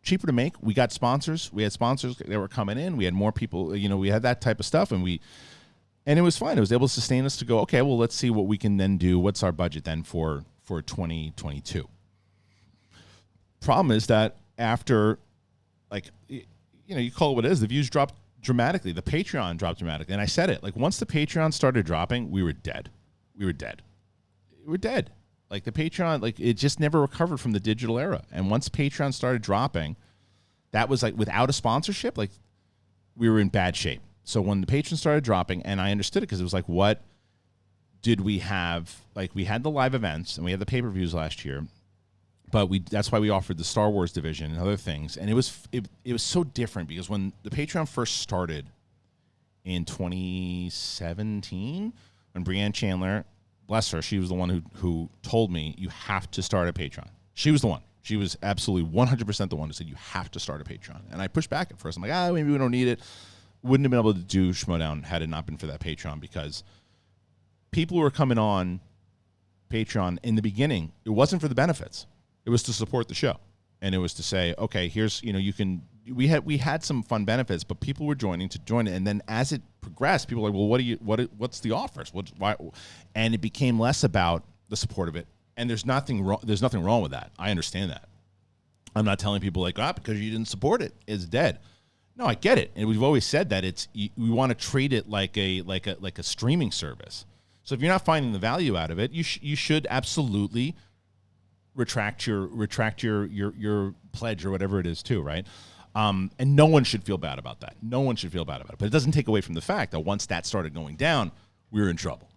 cheaper to make. We got sponsors. We had sponsors that were coming in. We had more people. We had that type of stuff, and it was fine. It was able to sustain us to go, okay, well, let's see what we can then do. What's our budget then for 2022? Problem is that after, you call it what it is, the views dropped dramatically. The Patreon dropped dramatically. And I said it, once the Patreon started dropping, we were dead. We were dead. Like the Patreon, it just never recovered from the digital era. And once Patreon started dropping, that was without a sponsorship, we were in bad shape. So when the Patreon started dropping, and I understood it because it was what did we have? We had the live events and we had the pay-per-views last year. But that's why we offered the Star Wars division and other things. And it was so different because when the Patreon first started in 2017, when Breanne Chandler, bless her, she was the one who told me, you have to start a Patreon. She was the one. She was absolutely 100% the one who said, you have to start a Patreon. And I pushed back at first. I'm like, maybe we don't need it. Wouldn't have been able to do Schmoedown had it not been for that Patreon, because people who were coming on Patreon in the beginning, it wasn't for the benefits. It was to support the show, and it was to say, okay, here's, we had some fun benefits, but people were joining to join it. And then as it progressed, people were like, well, what's the offers? Why? And it became less about the support of it. And there's nothing wrong with that. I understand that. I'm not telling people because you didn't support it, it's dead. No, I get it. And we've always said that we want to treat it like a streaming service. So if you're not finding the value out of it, you should absolutely retract your pledge or whatever it is too, right? And no one should feel bad about that. No one should feel bad about it. But it doesn't take away from the fact that once that started going down, we were in trouble.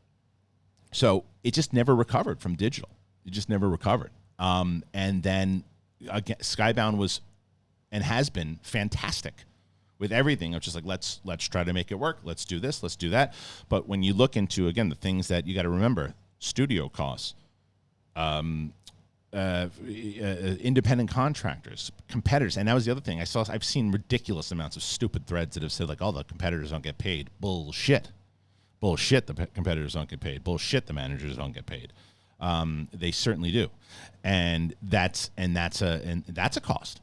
So it just never recovered from digital. It just never recovered. And then again, Skybound was and has been fantastic with everything. It's just let's try to make it work. Let's do this. Let's do that. But when you look into, again, the things that you got to remember, studio costs, independent contractors, competitors. And that was the other thing. I've seen ridiculous amounts of stupid threads that have said the competitors don't get paid. Bullshit. The competitors don't get paid. Bullshit. The managers don't get paid. They certainly do. And that's a cost.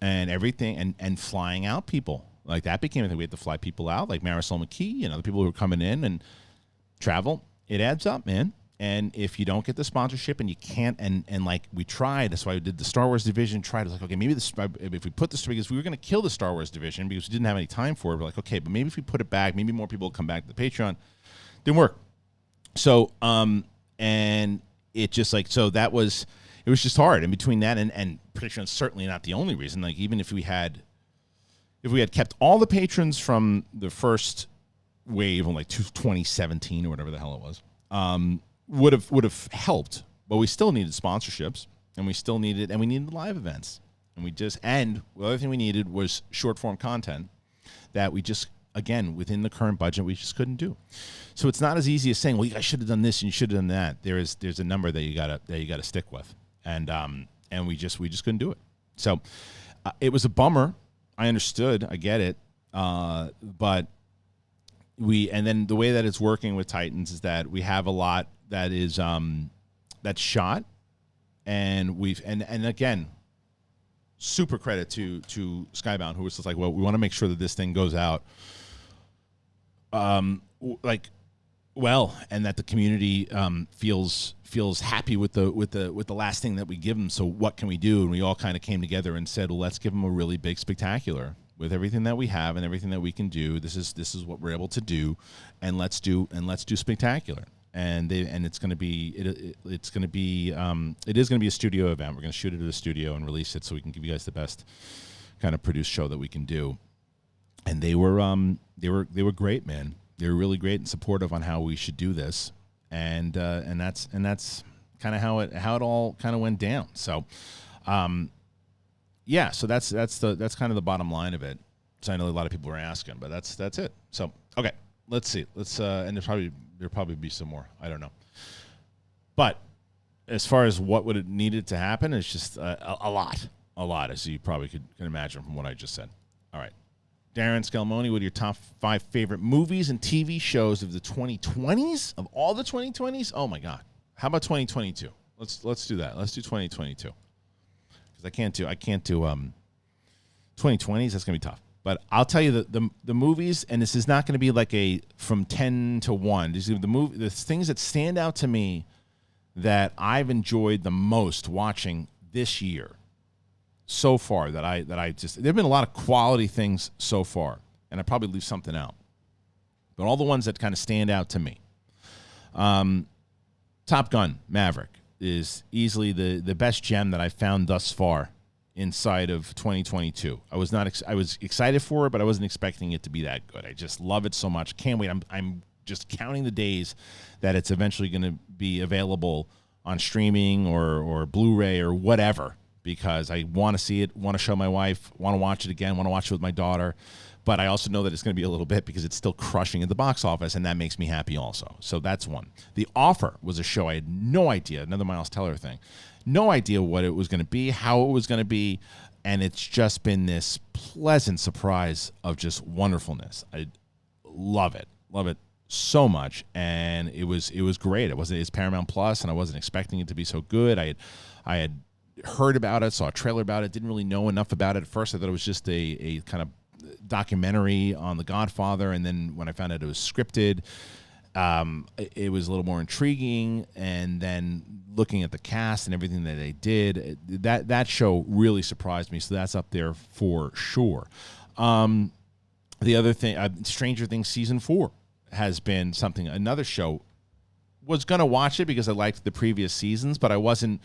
And everything and flying out people. That became a thing. We had to fly people out, like Marisol McKee, the people who were coming in and travel. It adds up, man. And if you don't get the sponsorship and you can't, and we tried, that's why we did the Star Wars division, tried, it was okay, maybe if we put this, because we were going to kill the Star Wars division because we didn't have any time for it. We're okay, but maybe if we put it back, maybe more people will come back to the Patreon. Didn't work. So, and it just so it was just hard. And between that and Patreon's certainly not the only reason. Even if we had kept all the patrons from the first wave in 2017 or whatever the hell it was, would have helped, but we still needed sponsorships, and we needed live events, and the other thing we needed was short form content that we just, again, within the current budget, we just couldn't do. So it's not as easy as saying, well, you guys should have done this and you should have done that. There's a number that you gotta stick with, and we just couldn't do it. So it was a bummer. I understood, I get it, but and then the way that it's working with Titans is that we have a lot that is that's shot, and and again, super credit to Skybound, who was just well, we want to make sure that this thing goes out well, and that the community feels happy with the last thing that we give them. So what can we do? And we all kind of came together and said, well, let's give them a really big spectacular with everything that we have and everything that we can do. This is what we're able to do, and let's do spectacular. And it's going to be it is going to be a studio event. We're going to shoot it at a studio and release it so we can give you guys the best kind of produced show that we can do. And they were great, man. They were really great and supportive on how we should do this. and that's kind of how it all kind of went down. So, yeah, so that's kind of the bottom line of it. So I know a lot of people are asking, but that's it. So okay, let's see. And there'll probably be some more. I don't know, but as far as what would it needed to happen, it's just a lot, as you probably can imagine from what I just said. All right. Darren Scalmoni, what are your top 5 favorite movies and TV shows of the 2020s? Of all the 2020s? Oh my God. How about 2022? Let's do that. Let's do 2022. Because I can't do 2020s. That's gonna be tough. But I'll tell you the movies, and this is not going to be like a from 10 to 1. These are the things that stand out to me that I've enjoyed the most watching this year. So far that I just, there have been a lot of quality things so far, and I probably leave something out, but all the ones that kind of stand out to me. Top Gun Maverick is easily the best gem that I've found thus far inside of 2022. I was excited for it, but I wasn't expecting it to be that good. I just love it so much. Can't wait. I'm just counting the days that it's eventually going to be available on streaming or Blu-ray or whatever, because I want to see it, want to show my wife, want to watch it again, want to watch it with my daughter. But I also know that it's going to be a little bit because it's still crushing at the box office, and that makes me happy also. So that's one. The Offer was a show I had no idea, another Miles Teller thing, no idea what it was going to be, how it was going to be, and it's just been this pleasant surprise of just wonderfulness. I love it so much, and it was great. It's Paramount Plus, and I wasn't expecting it to be so good. I had heard about it, saw a trailer about it, didn't really know enough about it at first. I thought it was just a kind of documentary on The Godfather, and then when I found out it was scripted, it was a little more intriguing. And then looking at the cast and everything that they did, that show really surprised me. So that's up there for sure. The other thing, Stranger Things season 4 has been something. Another show, was gonna watch it because I liked the previous seasons, but I wasn't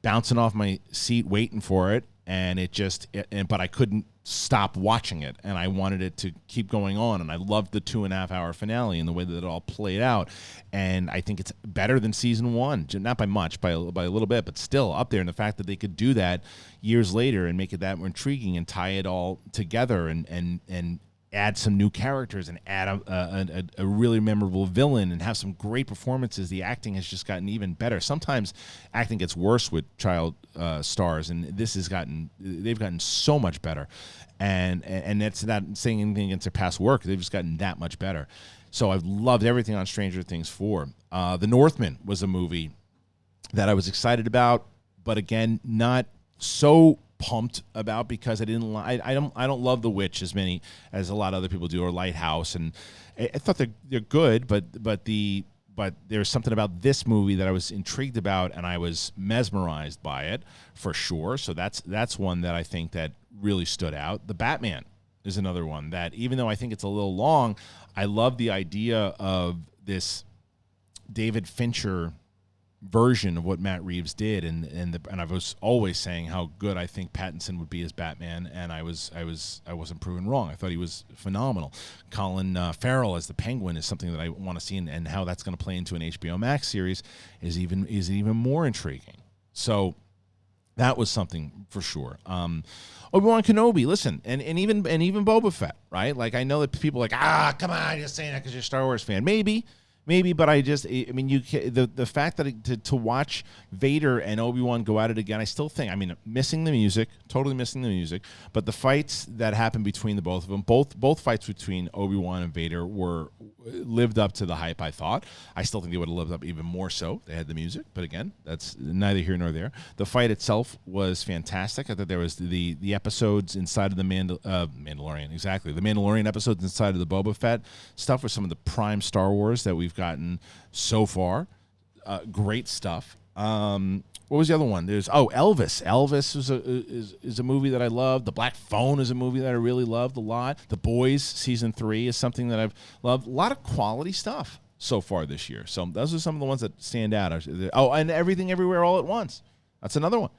bouncing off my seat waiting for it, but I couldn't stop watching it, and I wanted it to keep going on, and I loved the 2.5 hour finale and the way that it all played out, and I think it's better than season 1, not by much, by a little bit, but still up there. And the fact that they could do that years later and make it that more intriguing and tie it all together and add some new characters and add a really memorable villain and have some great performances. The acting has just gotten even better. Sometimes acting gets worse with child stars, and they've gotten so much better. And that's not saying anything against their past work. They've just gotten that much better. So I've loved everything on Stranger Things 4. The Northman was a movie that I was excited about, but again, not so pumped about, because I don't love The Witch as many as a lot of other people do, or Lighthouse, and I thought they're good, but there's something about this movie that I was intrigued about, and I was mesmerized by it for sure. So that's one that I think that really stood out. The Batman is another one that, even though I think it's a little long, I love the idea of this David Fincher version of what Matt Reeves did, and I was always saying how good I think Pattinson would be as Batman, and I wasn't proven wrong. I thought he was phenomenal. Colin Farrell as the Penguin is something that I want to see, and how that's going to play into an HBO Max series is even more intriguing. So that was something for sure. Obi-Wan Kenobi, listen, and even Boba Fett, right? Like, I know that people are like, come on, you're just saying that because you're a Star Wars fan. Maybe, but the fact that to watch Vader and Obi-Wan go at it again, I still think, totally missing the music, but the fights that happened between the both of them, both fights between Obi-Wan and Vader lived up to the hype, I thought. I still think they would have lived up even more so. They had the music, but again, that's neither here nor there. The fight itself was fantastic. I thought there was the episodes inside of the Mandalorian, exactly. The Mandalorian episodes inside of the Boba Fett stuff were some of the prime Star Wars that we've gotten so far. Great stuff. What was the other one? There's Elvis. Elvis is a movie that I loved. The Black Phone is a movie that I really loved a lot. The Boys season 3 is something that I've loved. A lot of quality stuff so far this year. So those are some of the ones that stand out. And Everything Everywhere All at Once. That's another one.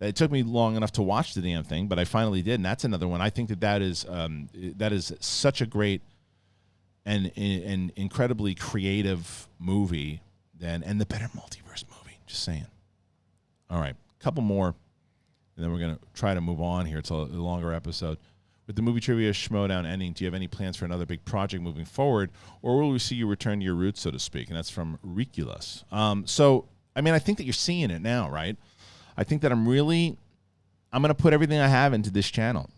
It took me long enough to watch the damn thing, but I finally did, and that's another one. I think that is such a great and incredibly creative movie and the better multiverse movie. Just saying. All right, couple more, and then we're going to try to move on here. It's a longer episode. With the Movie Trivia Schmoedown ending, do you have any plans for another big project moving forward, or will we see you return to your roots, so to speak? And that's from Riculus. So, I mean, I think that you're seeing it now, right? I think that I'm going to put everything I have into this channel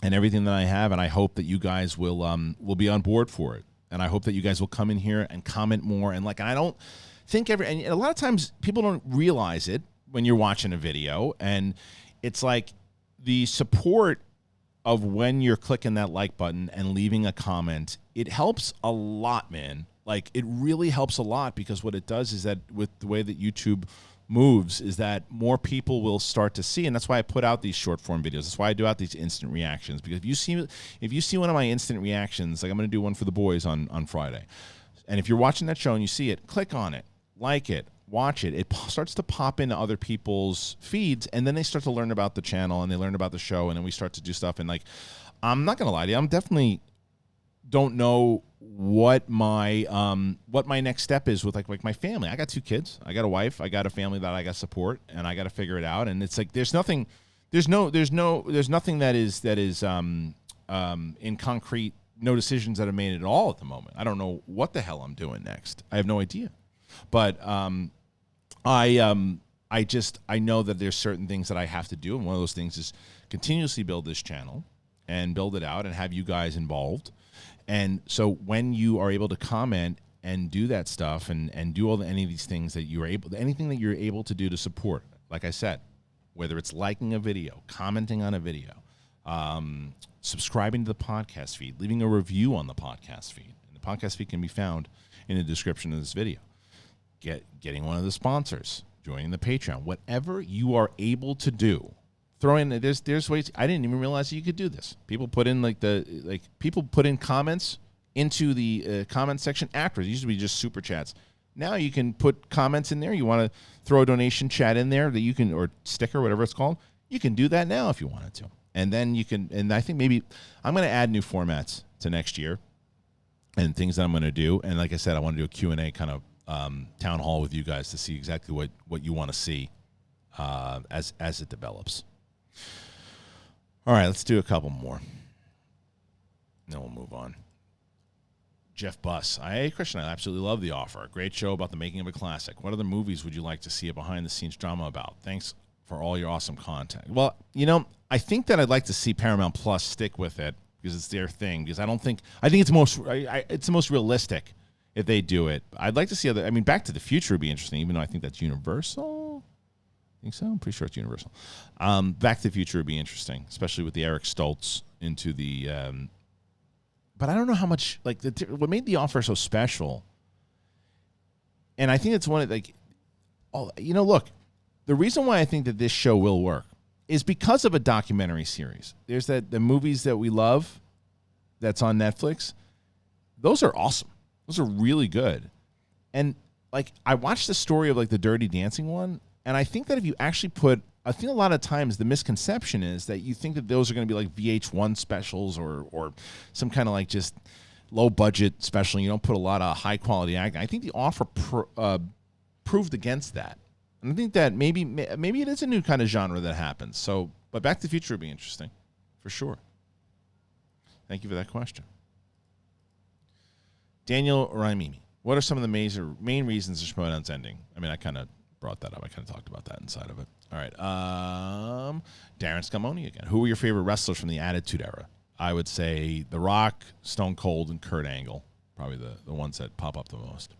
and everything that I have, and I hope that you guys will be on board for it. And I hope that you guys will come in here and comment more. And I don't think and a lot of times people don't realize it when you're watching a video, and it's like the support of when you're clicking that like button and leaving a comment, it helps a lot, man. Like, it really helps a lot, because what it does is that with the way that YouTube moves is that more people will start to see, and that's why I put out these short form videos. That's why I do out these instant reactions, because if you see one of my instant reactions, like I'm going to do one for the boys on Friday, and if you're watching that show and you see it, click on it, like it, watch it. It starts to pop into other people's feeds, and then they start to learn about the channel, and they learn about the show, and then we start to do stuff. And I'm not going to lie to you, I'm definitely don't know what my next step is with like my family. I got 2 kids, I got a wife, I got a family that I got to support, and I got to figure it out. And it's like there's nothing that is in concrete, no decisions that are made at all at the moment. I don't know what the hell I'm doing next. I have no idea. But I know that there's certain things that I have to do, and one of those things is continuously build this channel and build it out and have you guys involved. And so when you are able to comment and do that stuff and do any of these things that anything that you're able to do to support, like I said, whether it's liking a video, commenting on a video, subscribing to the podcast feed, leaving a review on the podcast feed. And the podcast feed can be found in the description of this video. Getting one of the sponsors, joining the Patreon, whatever you are able to do. Throw in, there's ways. I didn't even realize that you could do this. People put in people put in comments into the comment section after. It used to be just super chats. Now you can put comments in there. You want to throw a donation chat in there that you can, or sticker, whatever it's called. You can do that now if you wanted to. And then you can, and I think maybe I'm going to add new formats to next year and things that I'm going to do. And like I said, I want to do a Q&A kind of town hall with you guys to see exactly what you want to see as it develops. All right, let's do a couple more. Then we'll move on. Jeff Buss. Hey, Kristian, I absolutely love The Offer. A great show about the making of a classic. What other movies would you like to see a behind-the-scenes drama about? Thanks for all your awesome content. Well, I think that I'd like to see Paramount Plus stick with it because it's their thing. Because I think it's the most realistic if they do it. I'd like to see other. I mean, Back to the Future would be interesting, even though I think that's Universal. I think so. I'm pretty sure it's Universal. Back to the Future would be interesting, especially with the Eric Stoltz into the. But I don't know how much what made The Offer so special. And I think it's one of look, the reason why I think that this show will work is because of a documentary series. There's the movies that we love that's on Netflix. Those are awesome. Those are really good. And I watched the story of the Dirty Dancing one, and I think that if you actually I think a lot of times the misconception is that you think that those are going to be VH1 specials or some kind of just low budget special. You don't put a lot of high quality acting. I think The Offer proved against that. And I think that maybe it is a new kind of genre that happens. So, but Back to the Future would be interesting, for sure. Thank you for that question. Daniel Raimimi, what are some of the main reasons the Schmoedown's ending? I mean, I kind of brought that up. I kind of talked about that inside of it. All right. Darren Scamoni again. Who were your favorite wrestlers from the Attitude Era? I would say The Rock, Stone Cold, and Kurt Angle. Probably the ones that pop up the most.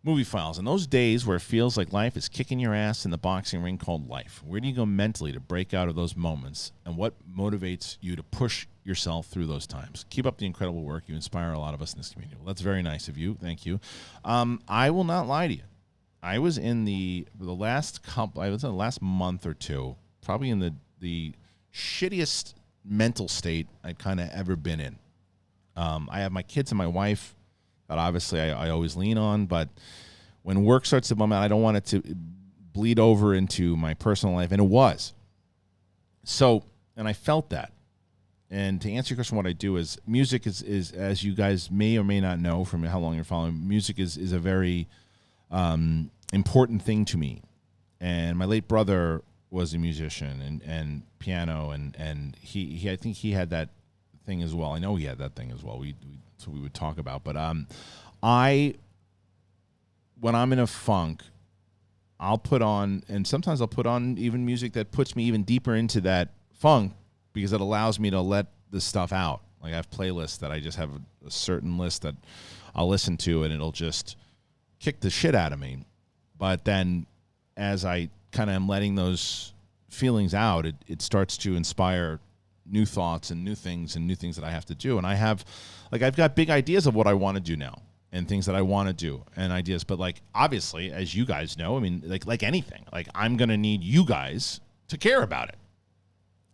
Movie Files. In those days where it feels like life is kicking your ass in the boxing ring called life, where do you go mentally to break out of those moments, and what motivates you to push yourself through those times? Keep up the incredible work. You inspire a lot of us in this community. Well, that's very nice of you. Thank you. I will not lie to you. I was in the last month or two, probably in the shittiest mental state I've kind of ever been in. I have my kids and my wife that obviously I always lean on, but when work starts to bum out, I don't want it to bleed over into my personal life, and it was. So, and I felt that. And to answer your question, what I do is music is as you guys may or may not know from how long you're following, music is a very important thing to me. And my late brother was a musician and piano, and he I think he had that thing as well. I know he had that thing as well. So we would talk about. But when I'm in a funk, I'll put on, and sometimes I'll put on even music that puts me even deeper into that funk because it allows me to let the stuff out. Like I have playlists that I just have a certain list that I'll listen to, and it'll just kick the shit out of me. But then as I kind of am letting those feelings out, it starts to inspire new thoughts and new things that I have to do. And I've got big ideas of what I want to do now and things that I want to do and ideas. But like, obviously, as you guys know, I mean, like anything, like I'm going to need you guys to care about it.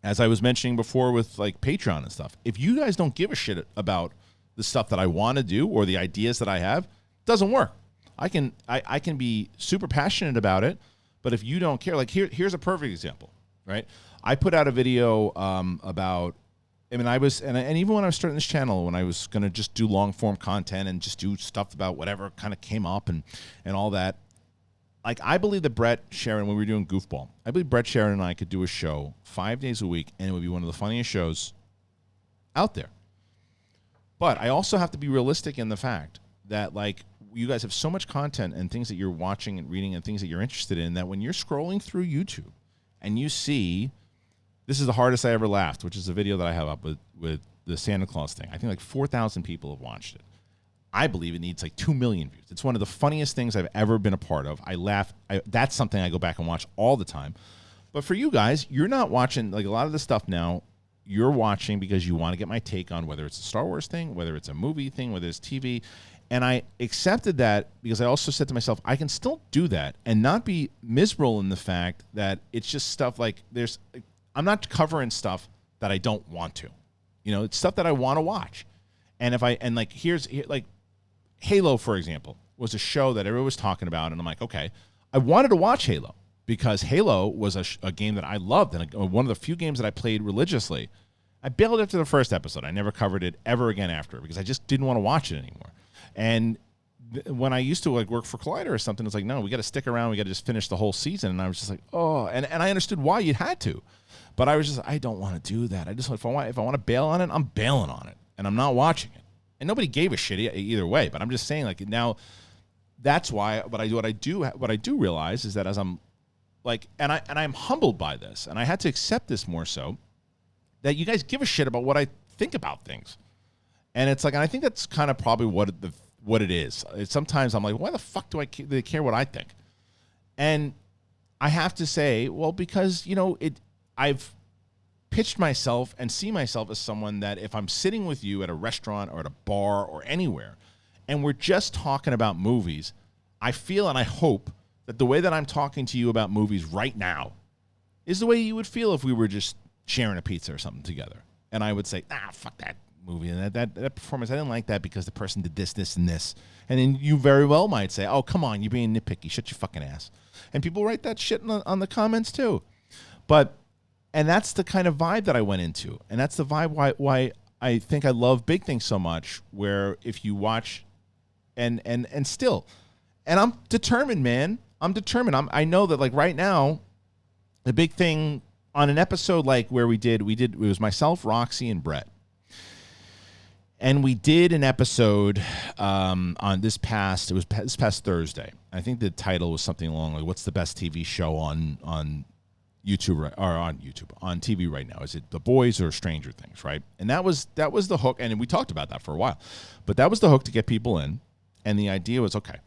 As I was mentioning before with like Patreon and stuff, if you guys don't give a shit about the stuff that I want to do or the ideas that I have, it doesn't work. I can be super passionate about it, but if you don't care, like here's a perfect example, right? I put out a video about, I mean, and even when I was starting this channel, when I was going to just do long form content and just do stuff about whatever kind of came up and all that, like I believe that Brett Sharon, when we were doing Goofball, I believe Brett Sharon and I could do a show 5 days a week, and it would be one of the funniest shows out there. But I also have to be realistic in the fact that like you guys have so much content and things that you're watching and reading and things that you're interested in that when you're scrolling through YouTube and you see, this is the hardest I ever laughed, which is a video that I have up with the Santa Claus thing. I think like 4,000 people have watched it. I believe it needs like 2 million views. It's one of the funniest things I've ever been a part of. I laugh. That's something I go back and watch all the time. But for you guys, you're not watching like a lot of the stuff now. You're watching because you want to get my take on whether it's a Star Wars thing, whether it's a movie thing, whether it's TV. And I accepted that because I also said to myself, I can still do that and not be miserable in the fact that it's just stuff like I'm not covering stuff that I don't want to. You know, it's stuff that I want to watch. And here's Halo, for example, was a show that everyone was talking about. And I'm like, okay, I wanted to watch Halo because Halo was a game that I loved and one of the few games that I played religiously. I bailed after the first episode. I never covered it ever again after because I just didn't want to watch it anymore. And when I used to like work for Collider or something, it's like, no, we got to stick around. We got to just finish the whole season. And I was just like, oh, and I understood why you had to, but I was just, I don't want to do that. I just, if I want to bail on it, I'm bailing on it and I'm not watching it. And nobody gave a shit either way, but I'm just saying like now that's why what I do realize is that as I'm like, and I'm humbled by this and I had to accept this more so that you guys give a shit about what I think about things. And it's like, and I think that's kind of probably what it is. Sometimes I'm like, why the fuck do they care what I think? And I have to say, well, because, you know, I've pitched myself and see myself as someone that if I'm sitting with you at a restaurant or at a bar or anywhere, and we're just talking about movies, I feel and I hope that the way that I'm talking to you about movies right now is the way you would feel if we were just sharing a pizza or something together. And I would say, fuck that movie and that performance. I didn't like that because the person did this, and this. And then you very well might say, oh, come on, you're being nitpicky. Shut your fucking ass. And people write that shit on the comments too. And that's the kind of vibe that I went into. And that's the vibe why I think I love Big Things so much, where if you watch and still, and I'm determined, man. I'm determined. I know that like right now, the big thing on an episode like where we did, it was myself, Roxy, and Brett. And we did an episode on this past Thursday. I think the title was something along like, what's the best TV show on YouTube on TV right now? Is it The Boys or Stranger Things, right? And that was the hook, and we talked about that for a while. But that was the hook to get people in. And the idea was, okay,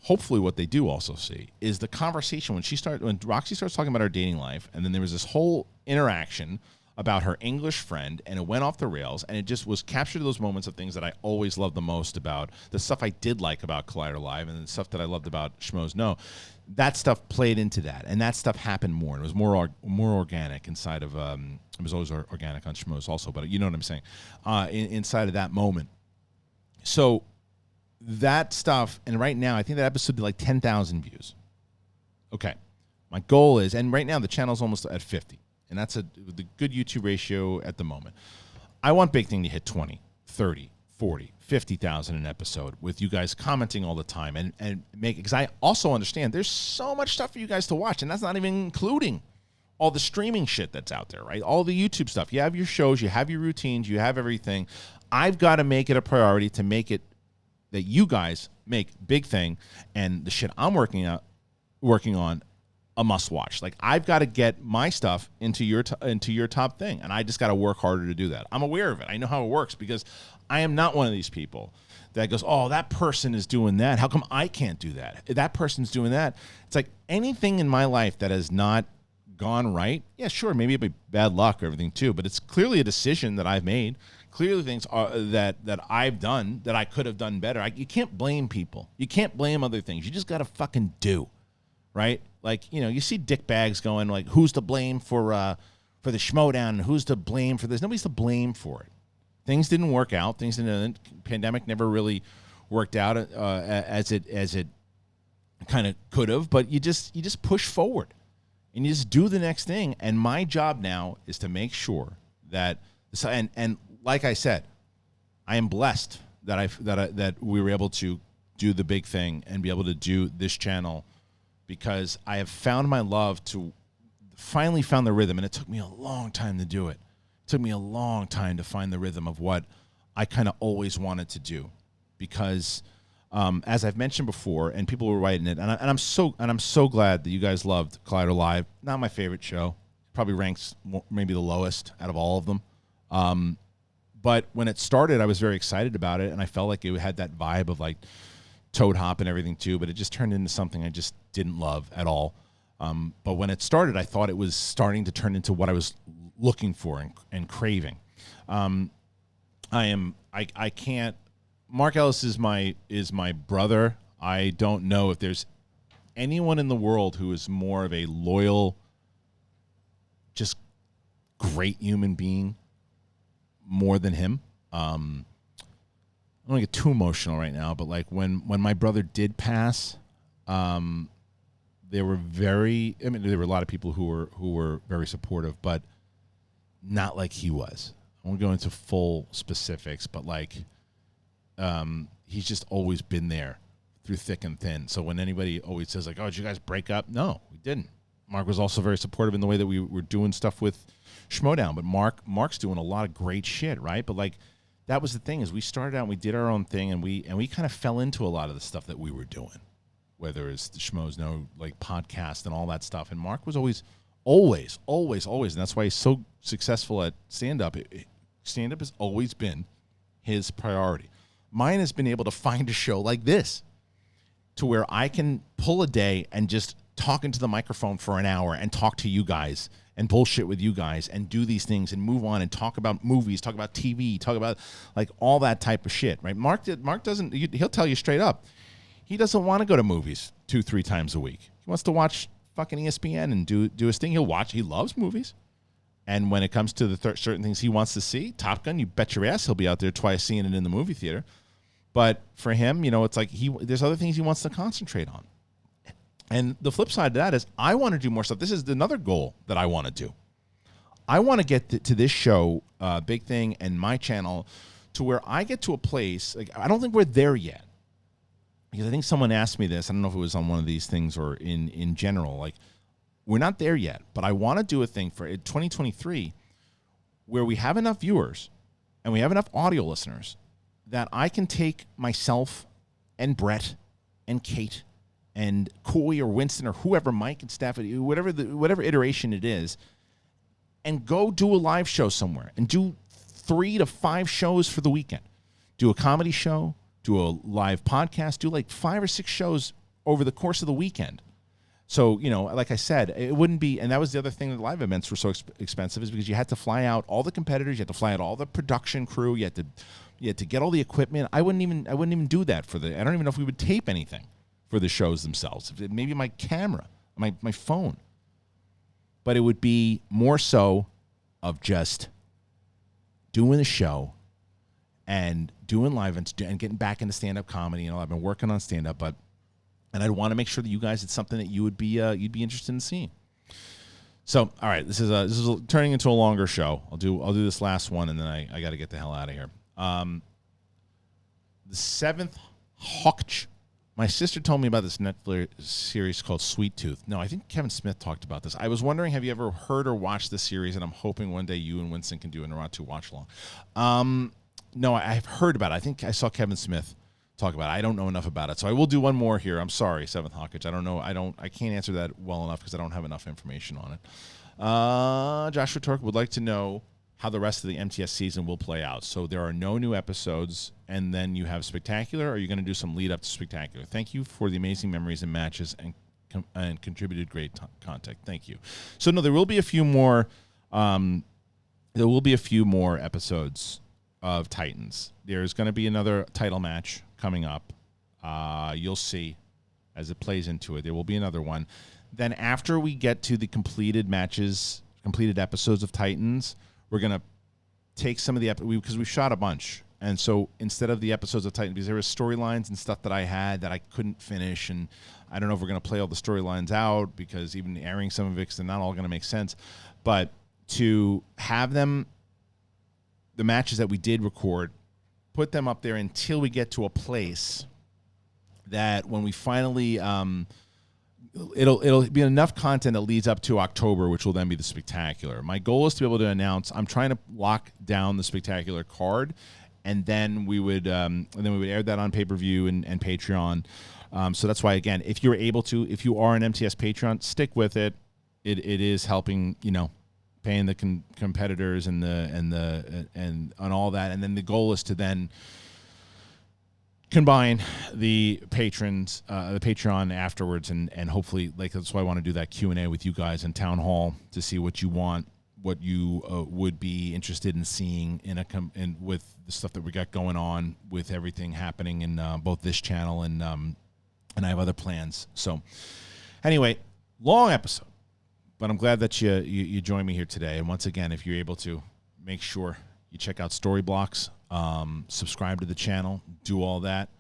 hopefully what they do also see is the conversation when Roxy starts talking about her dating life, and then there was this whole interaction about her English friend, and it went off the rails, and it just was captured those moments of things that I always loved the most about the stuff I did like about Collider Live and the stuff that I loved about Schmoes Know. That stuff played into that, and that stuff happened more. And it was more organic inside of it was always organic on Schmoes also, but you know what I'm saying, inside of that moment. So that stuff, and right now I think that episode did like 10,000 views. Okay, my goal is, and right now the channel's almost at 50. And that's the good YouTube ratio at the moment. I want Big Thing to hit 20, 30, 40, 50,000 an episode with you guys commenting all the time and make, because I also understand there's so much stuff for you guys to watch, and that's not even including all the streaming shit that's out there, right? All the YouTube stuff. You have your shows, you have your routines, you have everything. I've got to make it a priority to make it that you guys make Big Thing and the shit I'm working on a must watch. Like, I've got to get my stuff into your top thing, and I just got to work harder to do that. I'm aware of it. I know how it works because I am not one of these people that goes, oh, that person is doing that. How come I can't do that? That person's doing that. It's like anything in my life that has not gone right, yeah, sure, maybe it'd be bad luck or everything too, but it's clearly a decision that I've made. Clearly things are, that I've done that I could have done better. You can't blame people. You can't blame other things. You just got to fucking do, right? Like, you know, you see dickbags going like, who's to blame for the Schmoedown and who's to blame for this? Nobody's to blame for it. Things didn't work out. Pandemic never really worked out as it kind of could have. But you just push forward and you just do the next thing. And my job now is to make sure that and like I said, I am blessed that we were able to do the Big Thing and be able to do this channel, because I have found my love to finally found the rhythm, and it took me a long time to do it. It took me a long time to find the rhythm of what I kind of always wanted to do, because as I've mentioned before, and people were writing it, and I'm so glad that you guys loved Collider Live. Not my favorite show, probably ranks maybe the lowest out of all of them. But when it started, I was very excited about it, and I felt like it had that vibe of like Toad Hop and everything too, but it just turned into something I just didn't love at all. But when it started, I thought it was starting to turn into what I was looking for and craving. I can't. Mark Ellis is my brother. I don't know if there's anyone in the world who is more of a loyal, just great human being more than him. I don't want to get too emotional right now, but like when my brother did pass, there were a lot of people who were very supportive, but not like he was. I won't go into full specifics, but like he's just always been there through thick and thin. So when anybody always says like, oh, did you guys break up? No, we didn't. Mark was also very supportive in the way that we were doing stuff with Schmoedown, but Mark's doing a lot of great shit, right? But like, that was the thing, is we started out and we did our own thing, and we kind of fell into a lot of the stuff that we were doing, whether it's the Schmoes Know like podcast and all that stuff. And Mark was always, and that's why he's so successful at stand-up. Stand-up has always been his priority. Mine has been able to find a show like this to where I can pull a day and just talk into the microphone for an hour and talk to you guys and bullshit with you guys and do these things and move on and talk about movies, talk about TV, talk about like all that type of shit, right? Mark doesn't, he'll tell you straight up, he doesn't want to go to movies 2-3 times a week. He wants to watch fucking ESPN and do his thing. He loves movies. And when it comes to the certain things he wants to see, Top Gun, you bet your ass he'll be out there twice seeing it in the movie theater. But for him, you know, it's like there's other things he wants to concentrate on. And the flip side of that is I want to do more stuff. This is another goal that I want to do. I want to get to this show, Big Thing, and my channel to where I get to a place. Like, I don't think we're there yet. Because I think someone asked me this. I don't know if it was on one of these things or in general. Like, we're not there yet. But I want to do a thing for 2023 where we have enough viewers and we have enough audio listeners that I can take myself and Brett and Kate and Coy or Winston or whoever, Mike and Steph, whatever iteration it is, and go do a live show somewhere and do 3 to 5 shows for the weekend. Do a comedy show, do a live podcast, do like 5 or 6 shows over the course of the weekend. So, you know, like I said, it wouldn't be, and that was the other thing that live events were so expensive, is because you had to fly out all the competitors, you had to fly out all the production crew, you had to get all the equipment. I wouldn't even do that I don't even know if we would tape anything for the shows themselves. Maybe my camera, my phone. But it would be more so of just doing the show and doing live and getting back into stand-up comedy. You know, I've been working on stand-up, and I'd want to make sure that you guys, it's something that you'd be interested in seeing. So, all right, this is turning into a longer show. I'll do this last one, and then I got to get the hell out of here. the 7th Hawkeye. My sister told me about this Netflix series called Sweet Tooth. No, I think Kevin Smith talked about this. I was wondering, have you ever heard or watched this series? And I'm hoping one day you and Winston can do an Naruto watch along. No, I've heard about it. I think I saw Kevin Smith talk about it. I don't know enough about it. So I will do one more here. I'm sorry, 7th Hawkeye. I don't know. I can't answer that well enough because I don't have enough information on it. Joshua Torque would like to know how the rest of the MTS season will play out. So there are no new episodes, and then you have Spectacular, or are you going to do some lead up to Spectacular? Thank you for the amazing memories and matches and contributed great content. Thank you. So no, there will be a few more. There will be a few more episodes of Titans. There's going to be another title match coming up. You'll see as it plays into it. There will be another one. Then after we get to the completed matches, completed episodes of Titans, we're going to take some of the because we shot a bunch. And so instead of the episodes of Titans, because there were storylines and stuff that I had that I couldn't finish, and I don't know if we're going to play all the storylines out because even airing some of it, they're not all going to make sense. But to have them, the matches that we did record, put them up there until we get to a place that when we finally it'll be enough content that leads up to October, which will then be the Spectacular. My goal is to be able to announce. I'm trying to lock down the Spectacular card, and then we would air that on pay-per-view and Patreon. So that's why, again, if you're able to, if you are an MTS Patreon, stick with it. It is helping, paying the competitors and all that, and then the goal is to then combine the patrons, the Patreon afterwards, and hopefully, that's why I want to do that Q&A with you guys in Town Hall to see what you want, what you would be interested in seeing in with the stuff that we got going on with everything happening in both this channel and I have other plans. So anyway, long episode, but I'm glad that you joined me here today. And once again, if you're able to, make sure you check out Storyblocks. Subscribe to the channel, do all that.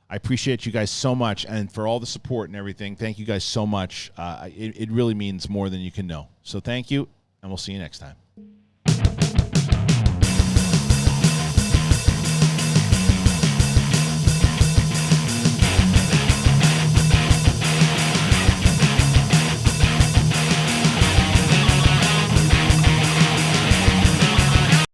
I appreciate you guys so much, and for all the support and everything. Thank you guys so much. It really means more than you can know. So thank you, and we'll see you next time.